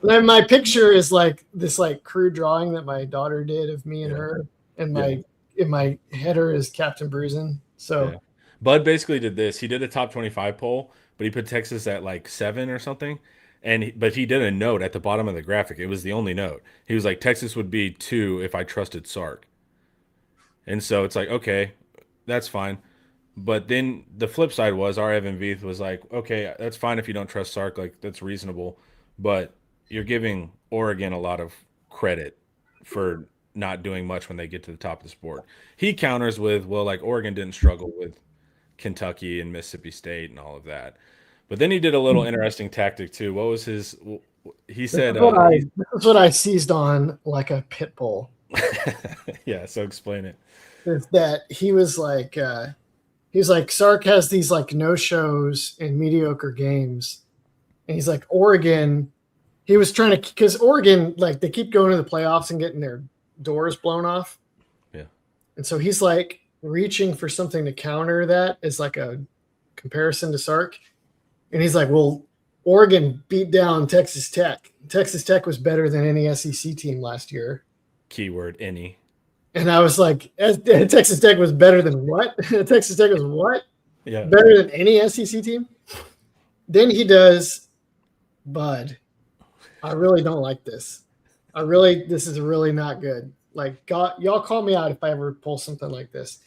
Then my picture is like this like crude drawing that my daughter did of me and her, and my header is Captain Bruisin. So Bud basically did this. He did a top 25 poll, but he put Texas at like 7 or something. But he did a note at the bottom of the graphic. It was the only note. He was like, Texas would be 2 if I trusted Sark. And so it's like, okay, that's fine. But then the flip side was our Evan Veith was like, okay, that's fine if you don't trust Sark. Like, that's reasonable. But you're giving Oregon a lot of credit for not doing much when they get to the top of the sport. He counters with, well, like Oregon didn't struggle with Kentucky and Mississippi State and all of that. But then he did a little interesting tactic too. What was his? He said, "This is what I seized on like a pit bull." Yeah, so explain it. Is that he was like Sark has these like no shows and mediocre games, and he's like Oregon. He was trying to because Oregon like they keep going to the playoffs and getting their doors blown off. Yeah, and so he's like reaching for something to counter that as like a comparison to Sark. And he's like, well, Oregon beat down Texas Tech. Texas Tech was better than any SEC team last year. Keyword any. And I was like, Texas Tech was better than what? Texas Tech was what? Yeah. Better than any SEC team? Then he does, Bud, I really don't like this. This is really not good. Like, God, y'all call me out if I ever pull something like this.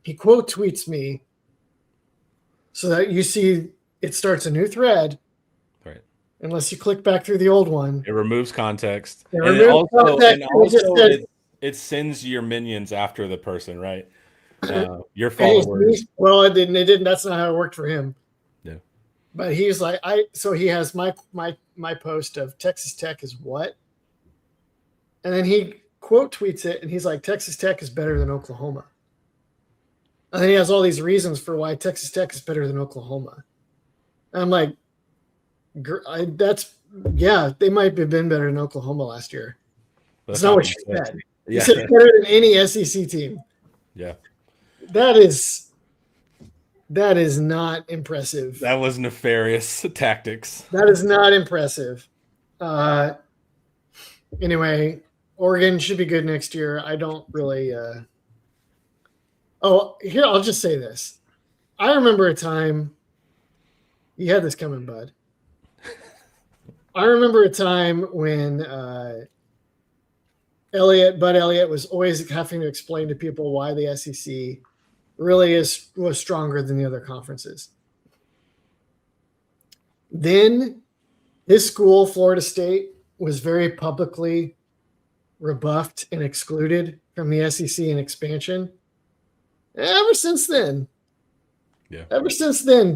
He quote tweets me so that you see it starts a new thread. Right. Unless you click back through the old one. It removes context. It sends your minions after the person, right? Your followers. Well, it didn't. That's not how it worked for him. Yeah. But he's like, so he has my post of Texas Tech is what? And then he quote tweets it and he's like, Texas Tech is better than Oklahoma. And then he has all these reasons for why Texas Tech is better than Oklahoma. And I'm like, they might have been better than Oklahoma last year. That's not what you said. You said better than any SEC team. Yeah. That is not impressive. That was nefarious tactics. That is not impressive. Anyway, Oregon should be good next year. I don't really. Oh, here, I'll just say this. I remember a time. You had this coming, bud. I remember a time when Bud Elliott was always having to explain to people why the SEC really was stronger than the other conferences. Then his school, Florida State, was very publicly rebuffed and excluded from the SEC and expansion. Ever since then,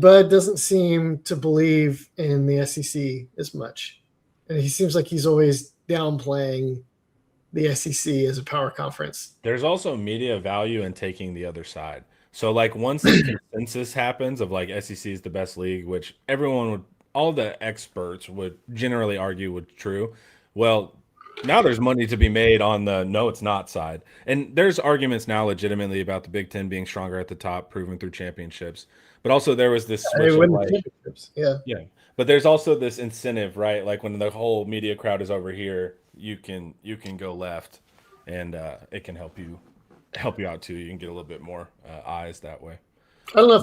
Bud doesn't seem to believe in the SEC as much. And he seems like he's always downplaying the SEC as a power conference. There's also media value in taking the other side. So like once the consensus happens of like SEC is the best league, which everyone would, all the experts would generally argue would true. Well, now there's money to be made on the no, it's not side. And there's arguments now legitimately about the Big Ten being stronger at the top, proven through championships. But also there was this switch of like, yeah. But there's also this incentive, right? Like when the whole media crowd is over here, you can go left, and it can help you out too. You can get a little bit more eyes that way. I don't know if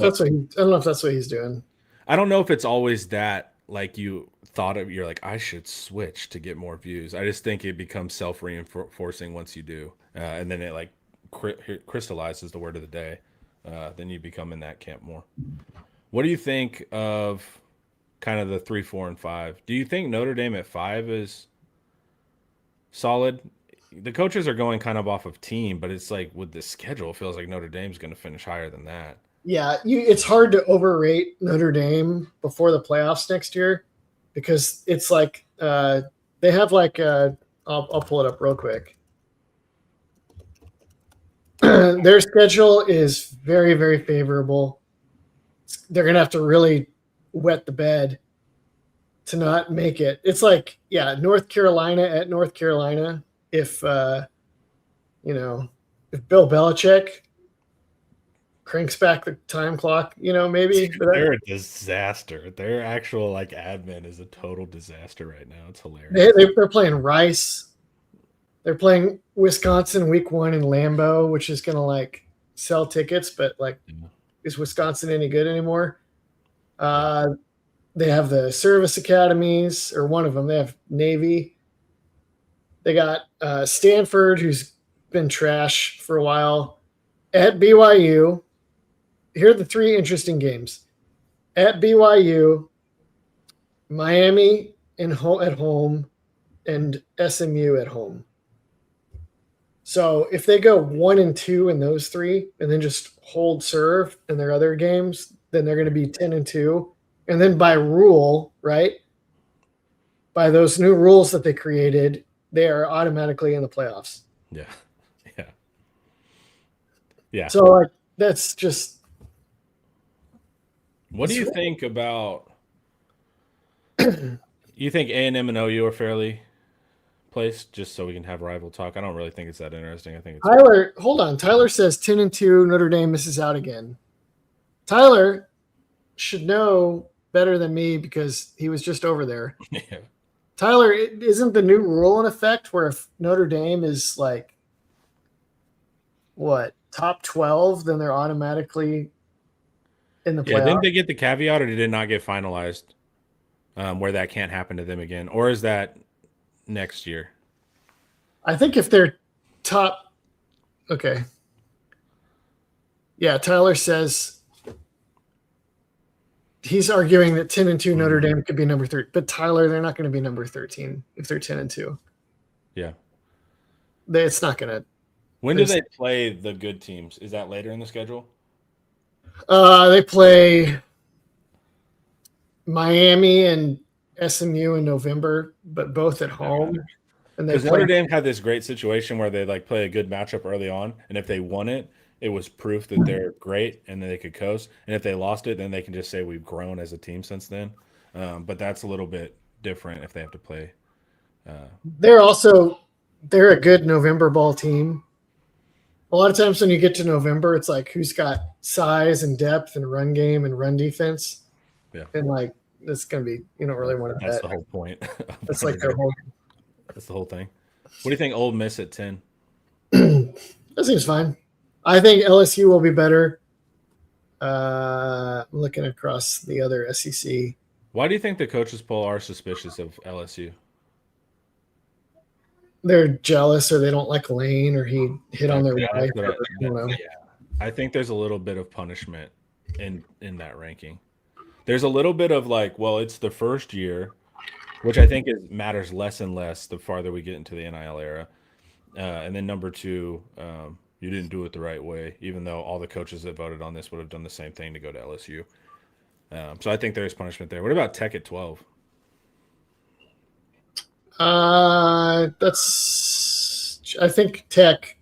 that's what he's doing. I don't know if it's always that like you thought of. You're like, I should switch to get more views. I just think it becomes self-reinforcing once you do, and then it like crystallizes the word of the day. Then you become in that camp more. What do you think of kind of the 3, 4, and 5? Do you think Notre Dame at 5 is solid? The coaches are going kind of off of team, but it's like with the schedule, it feels like Notre Dame's going to finish higher than that. Yeah, it's hard to overrate Notre Dame before the playoffs next year because it's like they have like I'll pull it up real quick. Their schedule is very, very favorable. They're going to have to really wet the bed to not make it. It's like, yeah, North Carolina at North Carolina. If Bill Belichick cranks back the time clock, maybe. They're a disaster. Their actual like admin is a total disaster right now. It's hilarious. They're playing Rice. They're playing Wisconsin week 1 in Lambeau, which is going to like sell tickets, but like, is Wisconsin any good anymore? They have the service academies, or one of them. They have Navy. They got Stanford, who's been trash for a while. At BYU, here are the 3 interesting games. At BYU, Miami at home, and SMU at home. So if they go 1-2 in those 3 and then just hold serve in their other games, then they're going to be 10-2. And then by rule, right? By those new rules that they created, they are automatically in the playoffs. Yeah. Yeah. Yeah. So like that's just. What do you think about? You think A&M and OU are fairly placed, just so we can have rival talk? I don't really think it's that interesting. I think it's Tyler. Hold on. Tyler says 10-2. Notre Dame misses out again. Tyler should know better than me because he was just over there. Yeah. Tyler, isn't the new rule in effect where if Notre Dame is like top 12, then they're automatically in the playoff? Yeah, didn't they get the caveat, or did it not get finalized where that can't happen to them again? Or is that next year? I think if they're top – okay. Yeah, Tyler says he's arguing that 10-2 Notre Dame could be number 3. But, Tyler, they're not going to be number 13 if they're 10-2. Yeah. It's not going to – When do they play the good teams? Is that later in the schedule? They play Miami and SMU in November, but both at home. Because Notre Dame had this great situation where they like play a good matchup early on, and if they won it, it was proof that they're great and then they could coast. And if they lost it, then they can just say we've grown as a team since then. But that's a little bit different if they have to play. They're a good November ball team. A lot of times when you get to November, it's like who's got size and depth and run game and run defense. Yeah. And like that's gonna be you don't really want to That's bet. the whole point. That's like their whole That's the whole thing. What do you think Ole Miss at 10? that seems fine. I think LSU will be better. I'm looking across the other SEC. Why do you think the coaches poll are suspicious of LSU? They're jealous or they don't like Lane or he hit on their Yeah, wife. that's what I don't know. I think there's a little bit of punishment in that ranking. There's a little bit of like, well, it's the first year, which I think matters less and less the farther we get into the NIL era. And then number two, you didn't do it the right way, even though all the coaches that voted on this would have done the same thing to go to LSU. So I think there is punishment there. What about Tech at 12? I think Tech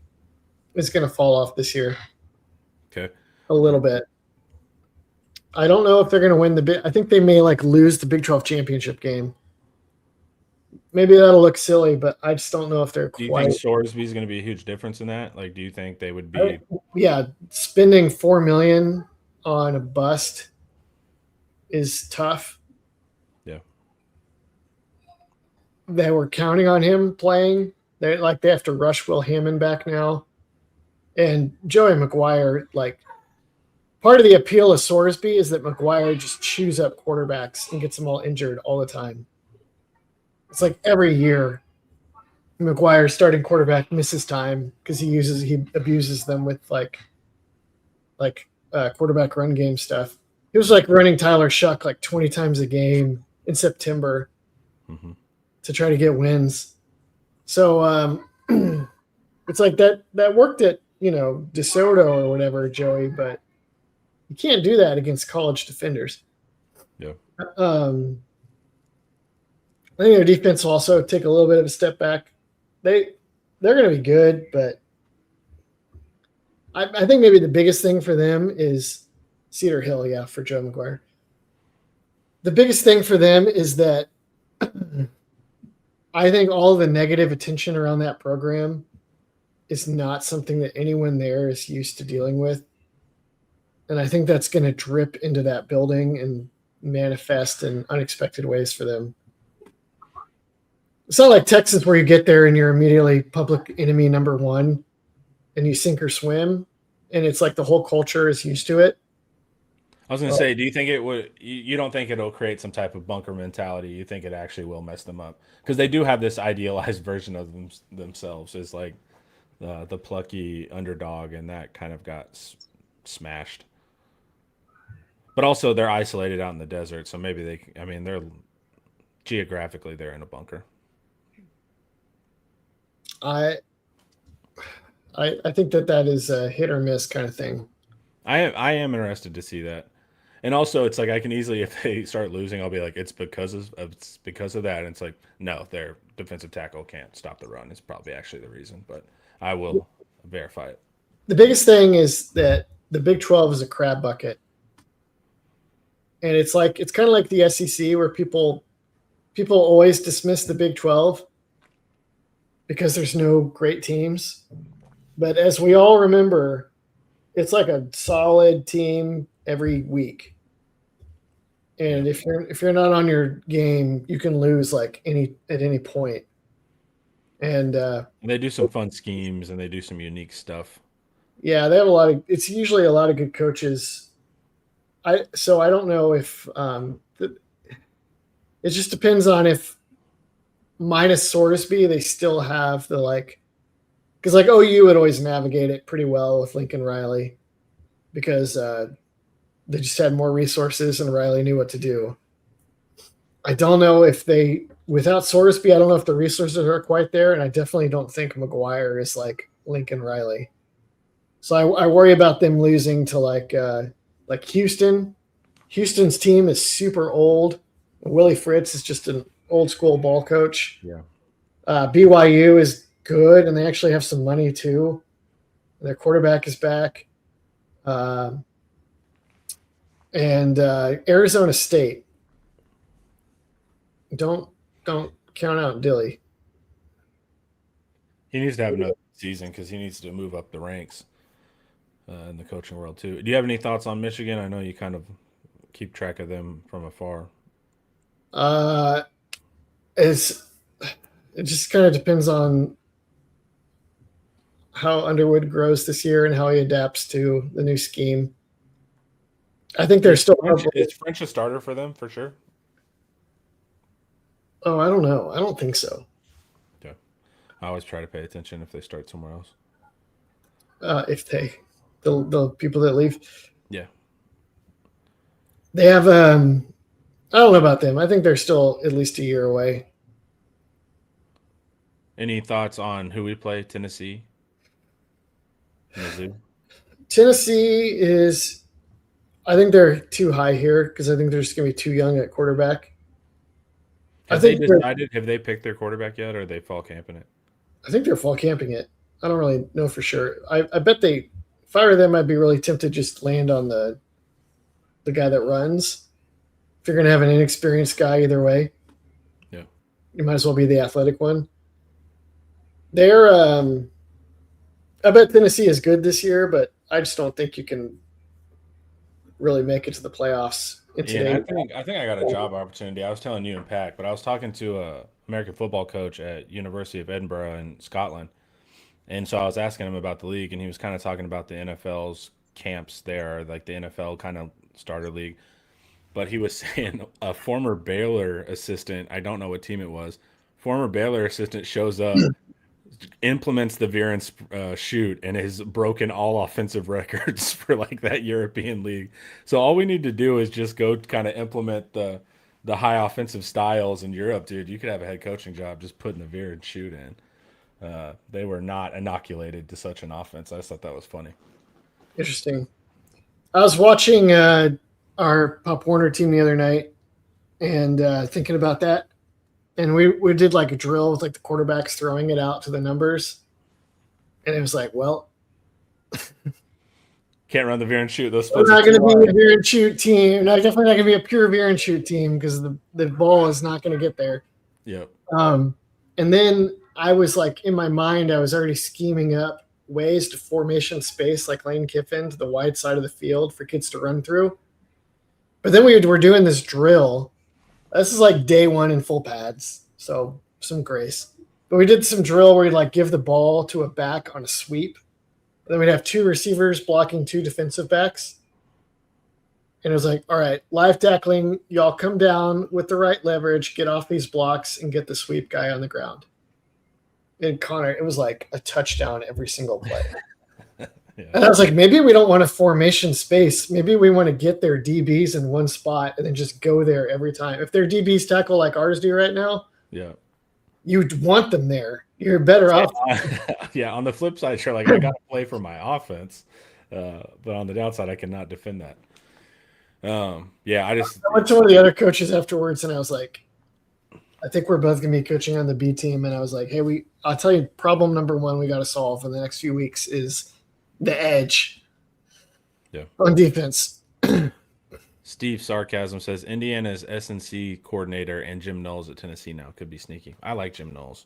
is going to fall off this year. Okay. A little bit. I don't know if they're going to win the big. I think they may like lose the Big 12 championship game. Maybe that'll look silly, but I just don't know if they're Do you quite. think Sorsby is going to be a huge difference in that? Like, do you think they would be? Yeah, spending $4 million on a bust is tough. Yeah. They were counting on him playing. They have to rush Will Hammond back now, and Joey McGuire. Like, part of the appeal of Sorsby is that McGuire just chews up quarterbacks and gets them all injured all the time. It's like every year, McGuire, starting quarterback, misses time because he abuses them with like quarterback run game stuff. He was like running Tyler Shuck like 20 times a game in September to try to get wins. So it's like that worked at DeSoto or whatever, Joey, but you can't do that against college defenders. Yeah. I think their defense will also take a little bit of a step back. They're going to be good, but I think maybe the biggest thing for them is Cedar Hill, for Joe McGuire. The biggest thing for them is that I think all the negative attention around that program is not something that anyone there is used to dealing with. And I think that's going to drip into that building and manifest in unexpected ways for them. It's not like Texas where you get there and you're immediately public enemy number one and you sink or swim. And it's like the whole culture is used to it. I was going to say, do you think it would? You don't think it'll create some type of bunker mentality? You think it actually will mess them up? Because they do have this idealized version of themselves as like the plucky underdog, and that kind of got smashed. But also, they're isolated out in the desert, so maybe they're geographically they're in a bunker. I think that is a hit or miss kind of thing. I am interested to see that. And also, it's like I can easily, if they start losing, I'll be like, it's because of that. And it's like, no, their defensive tackle can't stop the run. It's probably actually the reason, but I will verify it. The biggest thing is that the Big 12 is a crab bucket. And it's kind of like the SEC where people always dismiss the Big 12 because there's no great teams. But as we all remember, it's like a solid team every week. And if you're not on your game, you can lose at any point. And they do some fun schemes and they do some unique stuff. Yeah, they have it's usually a lot of good coaches. So I don't know if it just depends on if minus Sorsby, they still have the because OU would always navigate it pretty well with Lincoln Riley because they just had more resources and Riley knew what to do. I don't know if without Sorsby, I don't know if the resources are quite there, and I definitely don't think McGuire is like Lincoln Riley. So I worry about them losing to like Houston. Houston's team is super old. Willie Fritz is just an old school ball coach. Yeah. BYU is good, and they actually have some money too. Their quarterback is back. And Arizona State. Don't count out Dilly. He needs to have season because he needs to move up the ranks in the coaching world too. Do you have any thoughts on Michigan? I know you kind of keep track of them from afar. Uh, it's it just kind of depends on how Underwood grows this year and how he adapts to the new scheme. I think they're still. Is French a starter for them for sure? Oh, I don't know. I don't think so. Yeah, I always try to pay attention if they start somewhere else. If the people that leave, Yeah, they have. I don't know about them. I think they're still at least a year away. Any thoughts on who we play? Tennessee, Mizzou. Tennessee is. I think they're too high here because I think they're just going to be too young at quarterback. Have they decided? Have they picked their quarterback yet, or are they fall camping it? I think they're fall camping it. I don't really know for sure. I bet they. If I were them, I'd be really tempted to just land on the guy that runs. If you're going to have an inexperienced guy either way, yeah, you might as well be the athletic one. They're. I bet Tennessee is good this year, but I just don't think you can really make it to the playoffs. Yeah, I think I got a job opportunity. I was telling you and Pack, but I was talking to a American football coach at University of Edinburgh in Scotland, and so I was asking him about the league, and he was kind of talking about the NFL's camps there, like the NFL kind of starter league. But he was saying a former Baylor assistant, I don't know what team it was, former Baylor assistant shows up, implements the veer and shoot, and has broken all offensive records for like that European league. So all we need to do is just go kind of implement the high offensive styles in Europe, dude. You could have a head coaching job just putting the veer and shoot in. They were not inoculated to such an offense. I just thought that was funny. Interesting. I was watching our Pop Warner team the other night and thinking about that. And we did like a drill with like the quarterbacks throwing it out to the numbers. And it was like, well, can't run the veer and shoot. Those we're not going to be a veer and shoot team. No, definitely not going to be a pure veer and shoot team because the ball is not going to get there. Yep. And then I was like, in my mind, I was already scheming up ways to formation space like Lane Kiffin to the wide side of the field for kids to run through. But then we were doing this drill. This is like day one in full pads, so some grace. But we did some drill where we'd like give the ball to a back on a sweep. Then we'd have two receivers blocking two defensive backs. And it was like, all right, live tackling, y'all come down with the right leverage, get off these blocks, and get the sweep guy on the ground. And Connor, it was like a touchdown every single play. Yeah. And I was like, maybe we don't want a formation space. Maybe we want to get their DBs in one spot and then just go there every time. If their DBs tackle like ours do right now, yeah, you'd want them there. You're better off. Yeah, on the flip side, sure, like I got to play for my offense, but on the downside, I cannot defend that. Yeah, I went to one of the other coaches afterwards, and I was like, I think we're both gonna be coaching on the B team, and I was like, hey, I'll tell you, problem number one we got to solve in the next few weeks is the edge. Yeah. On defense. Steve Sarcasm says Indiana's S&C coordinator and Jim Knowles at Tennessee now could be sneaky. I like Jim Knowles.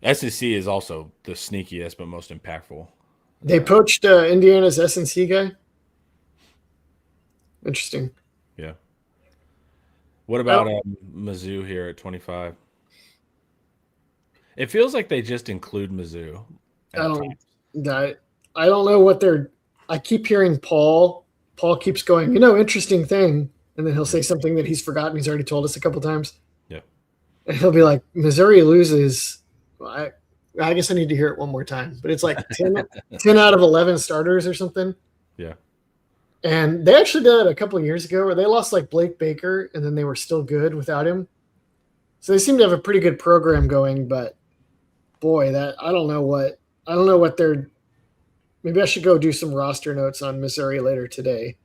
S&C is also the sneakiest but most impactful. They poached Indiana's S&C guy. Interesting. Yeah. What about Mizzou here at 25? It feels like they just include Mizzou. I don't know what they're. I keep hearing Paul. Paul keeps going, interesting thing, and then he'll say something that he's forgotten. He's already told us a couple times. Yeah. And he'll be like, Missouri loses. Well, I guess I need to hear it one more time. But it's like 10 out of 11 starters or something. Yeah. And they actually did it a couple of years ago where they lost like Blake Baker, and then they were still good without him. So they seem to have a pretty good program going, but boy, I don't know what they're. Maybe I should go do some roster notes on Missouri later today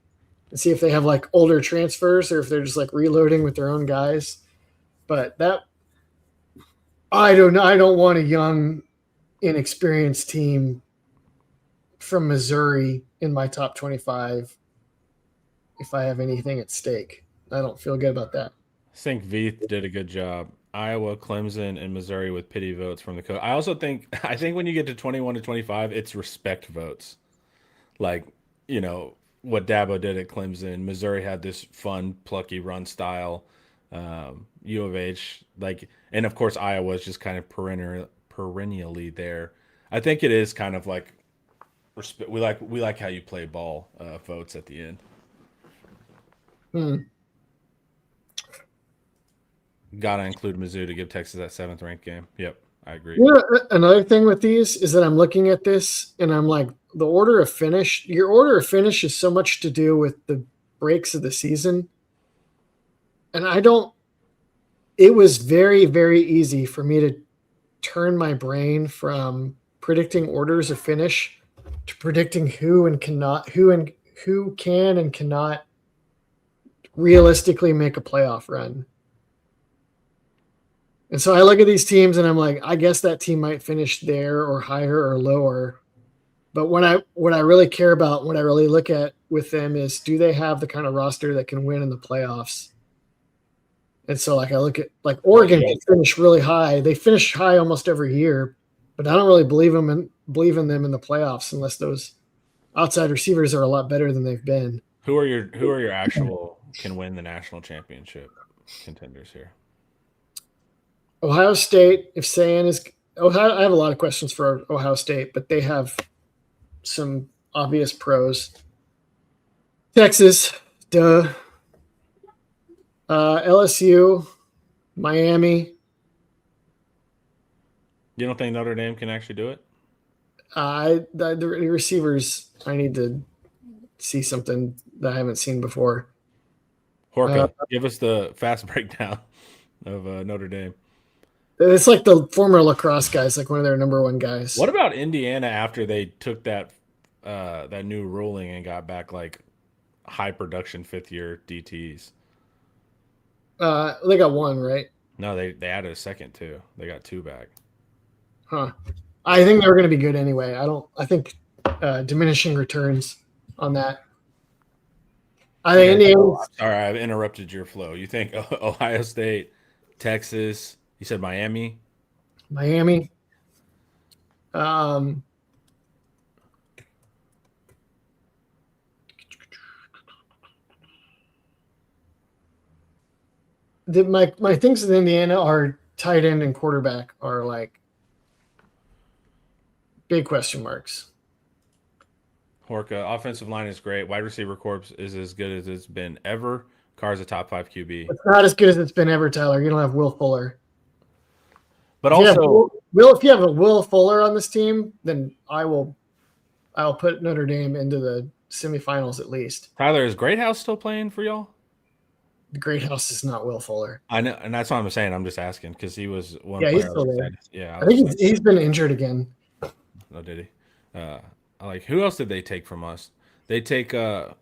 and see if they have like older transfers or if they're just like reloading with their own guys. But I don't know. I don't want a young, inexperienced team from Missouri in my top 25 if I have anything at stake. I don't feel good about that. I think Veith did a good job. Iowa, Clemson, and Missouri with pity votes from the coach. I also think I think when you get to 21 to 25, it's respect votes. Like, you know, what Dabo did at Clemson. Missouri had this fun, plucky run style. U of H, like, and of course Iowa is just kind of perennially there. I think it is kind of like respect. We like how you play ball. Votes at the end. Hmm. Gotta include Mizzou to give Texas that seventh ranked game. Yep, I agree. You know, another thing with these is that I'm looking at this and I'm like, the order of finish, your order of finish is so much to do with the breaks of the season. And it was very, very easy for me to turn my brain from predicting orders of finish to predicting who can and cannot realistically make a playoff run. And so I look at these teams and I'm like, I guess that team might finish there or higher or lower. But what I really care about, what I really look at with them is, do they have the kind of roster that can win in the playoffs? And so like I look at like Oregon can finish really high. They finish high almost every year, but I don't really believe in them in the playoffs unless those outside receivers are a lot better than they've been. Who are your actual can win the national championship contenders here? Ohio State, if Sayan is Ohio, I have a lot of questions for Ohio State, but they have some obvious pros. Texas, duh. LSU, Miami. You don't think Notre Dame can actually do it? The receivers, I need to see something that I haven't seen before. Horka, give us the fast breakdown of Notre Dame. It's like the former lacrosse guys, like one of their number one guys. What about Indiana after they took that new ruling and got back like high production fifth year DTs? They got one, right? No, they added a second too. They got two back. Huh. I think they were going to be good anyway. I think diminishing returns on that. I think Indiana. Sorry, I've interrupted your flow. You think Ohio State, Texas? You said Miami. Miami. My things with Indiana are tight end and quarterback are like big question marks. Horka, offensive line is great. Wide receiver corps is as good as it's been ever. Carr's a top 5 QB. It's not as good as it's been ever, Tyler. You don't have Will Fuller. But also, if you have a Will Fuller on this team, then I'll put Notre Dame into the semifinals at least. Tyler, is Greathouse still playing for y'all? The Greathouse is not Will Fuller. I know, and that's what I'm saying. I'm just asking because he was one. Yeah, player he's still there. Yeah, I think he's been injured again. Oh, did he? Like who else did they take from us? They take is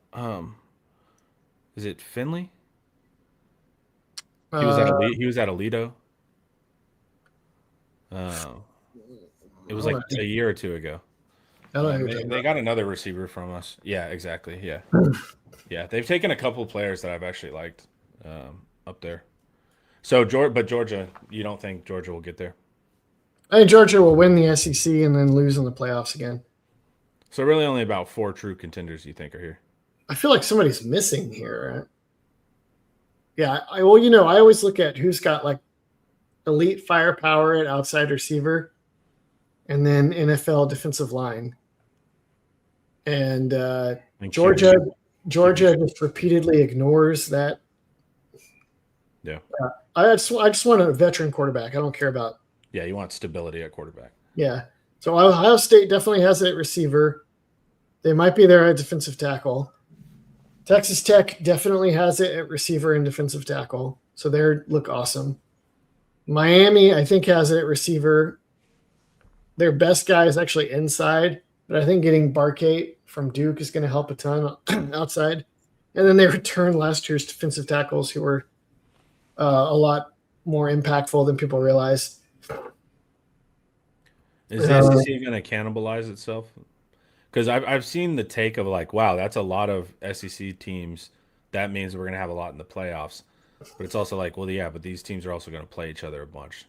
it Finley? He was at Alito. It was like a year or two ago. They got another receiver from us. Yeah, exactly. Yeah, yeah. They've taken a couple of players that I've actually liked up there. So, but Georgia, you don't think Georgia will get there? I think Georgia will win the SEC and then lose in the playoffs again. So really only about 4 true contenders you think are here. I feel like somebody's missing here. Right? Yeah, I always look at who's got like elite firepower at outside receiver and then NFL defensive line. And Georgia just repeatedly ignores that. Yeah. I just want a veteran quarterback. I don't care about. Yeah, you want stability at quarterback. Yeah. So Ohio State definitely has it at receiver. They might be there at defensive tackle. Texas Tech definitely has it at receiver and defensive tackle. So they look awesome. Miami, I think, has it at receiver. Their best guy is actually inside, but I think getting Barkate from Duke is going to help a ton outside. And then they returned last year's defensive tackles who were a lot more impactful than people realize. Is the SEC going to cannibalize itself? Because I've seen the take of like, wow, that's a lot of SEC teams. That means we're going to have a lot in the playoffs. But it's also like, well, yeah, but these teams are also going to play each other a bunch.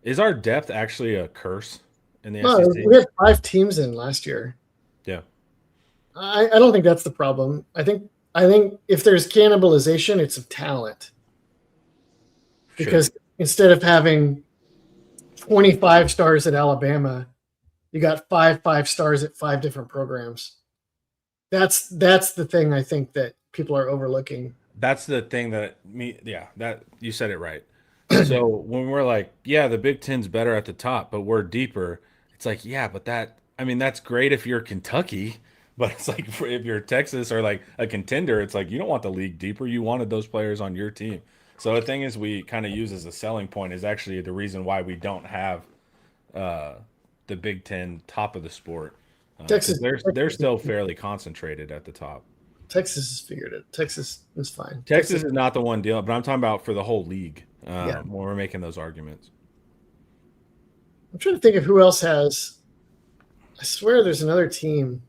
Is our depth actually a curse in the No, SEC? we had 5 teams in last year. Yeah. I don't think that's the problem. I think if there's cannibalization, it's of talent. Because instead of having 25 stars at Alabama, you got 5 5 stars at 5 different programs. That's the thing I think that people are overlooking. That's the thing that you said it right. So when we're like, yeah, the Big Ten's better at the top, but we're deeper, it's like, yeah, but that's great if you're Kentucky, but it's like if you're Texas or like a contender, it's like you don't want the league deeper. You wanted those players on your team. So the thing is, we kind of use as a selling point is actually the reason why we don't have uh, the Big Ten top of the sport because Texas, they're still fairly concentrated at the top. Texas has figured it. Texas is fine. Texas is not the one dealing, but I'm talking about for the whole league Yeah. when we're making those arguments. I'm trying to think of who else has. I swear there's another team,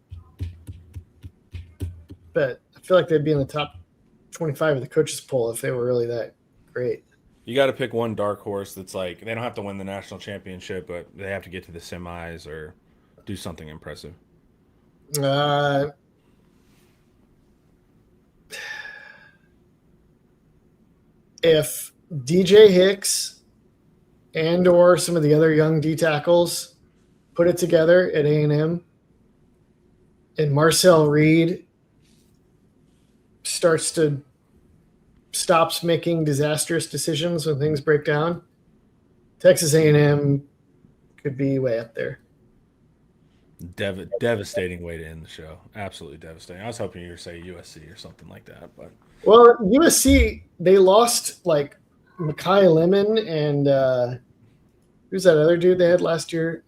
but I feel like they'd be in the top 25 of the coaches poll if they were really that great. You got to pick one dark horse that's like they don't have to win the national championship, but they have to get to the semis or do something impressive. Uh, if DJ Hicks and or some of the other young D tackles put it together at A&M, and Marcel Reed stops making disastrous decisions when things break down, Texas A&M could be way up there. Devastating way to end the show. Absolutely devastating. I was hoping you were say USC or something like that, but Well, USC, they lost like Mekhi Lemon and who's that other dude they had last year?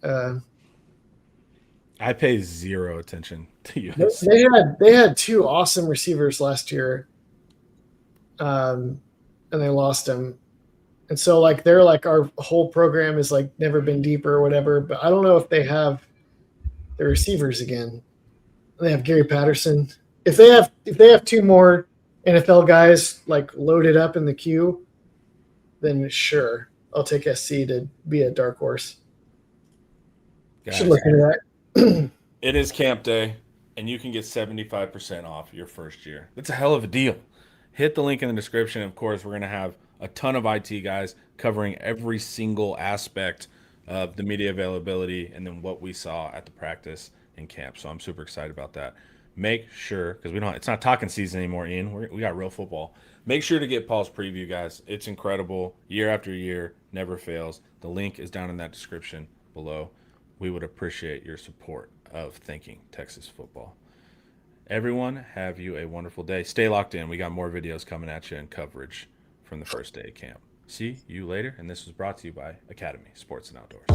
I pay zero attention to USC. They had 2 awesome receivers last year, and they lost them. And so like they're like our whole program has like never been deeper or whatever. But I don't know if they have the receivers again. They have Gary Patterson. If they have 2 more NFL guys like loaded up in the queue, then sure, I'll take SC to be a dark horse. Guys, Should look into that. it is camp day, and you can get 75% off your first year. That's a hell of a deal. Hit the link in the description. Of course, we're going to have a ton of IT guys covering every single aspect of the media availability and then what we saw at the practice and camp. So I'm super excited about that. Make sure, because it's not talking season anymore, Ian. We got real football. Make sure to get Paul's preview, guys. It's incredible. Year after year, never fails. The link is down in that description below. We would appreciate your support of Thinking Texas Football. Everyone, have you a wonderful day. Stay locked in. We got more videos coming at you and coverage from the first day of camp. See you later. And this was brought to you by Academy Sports and Outdoors.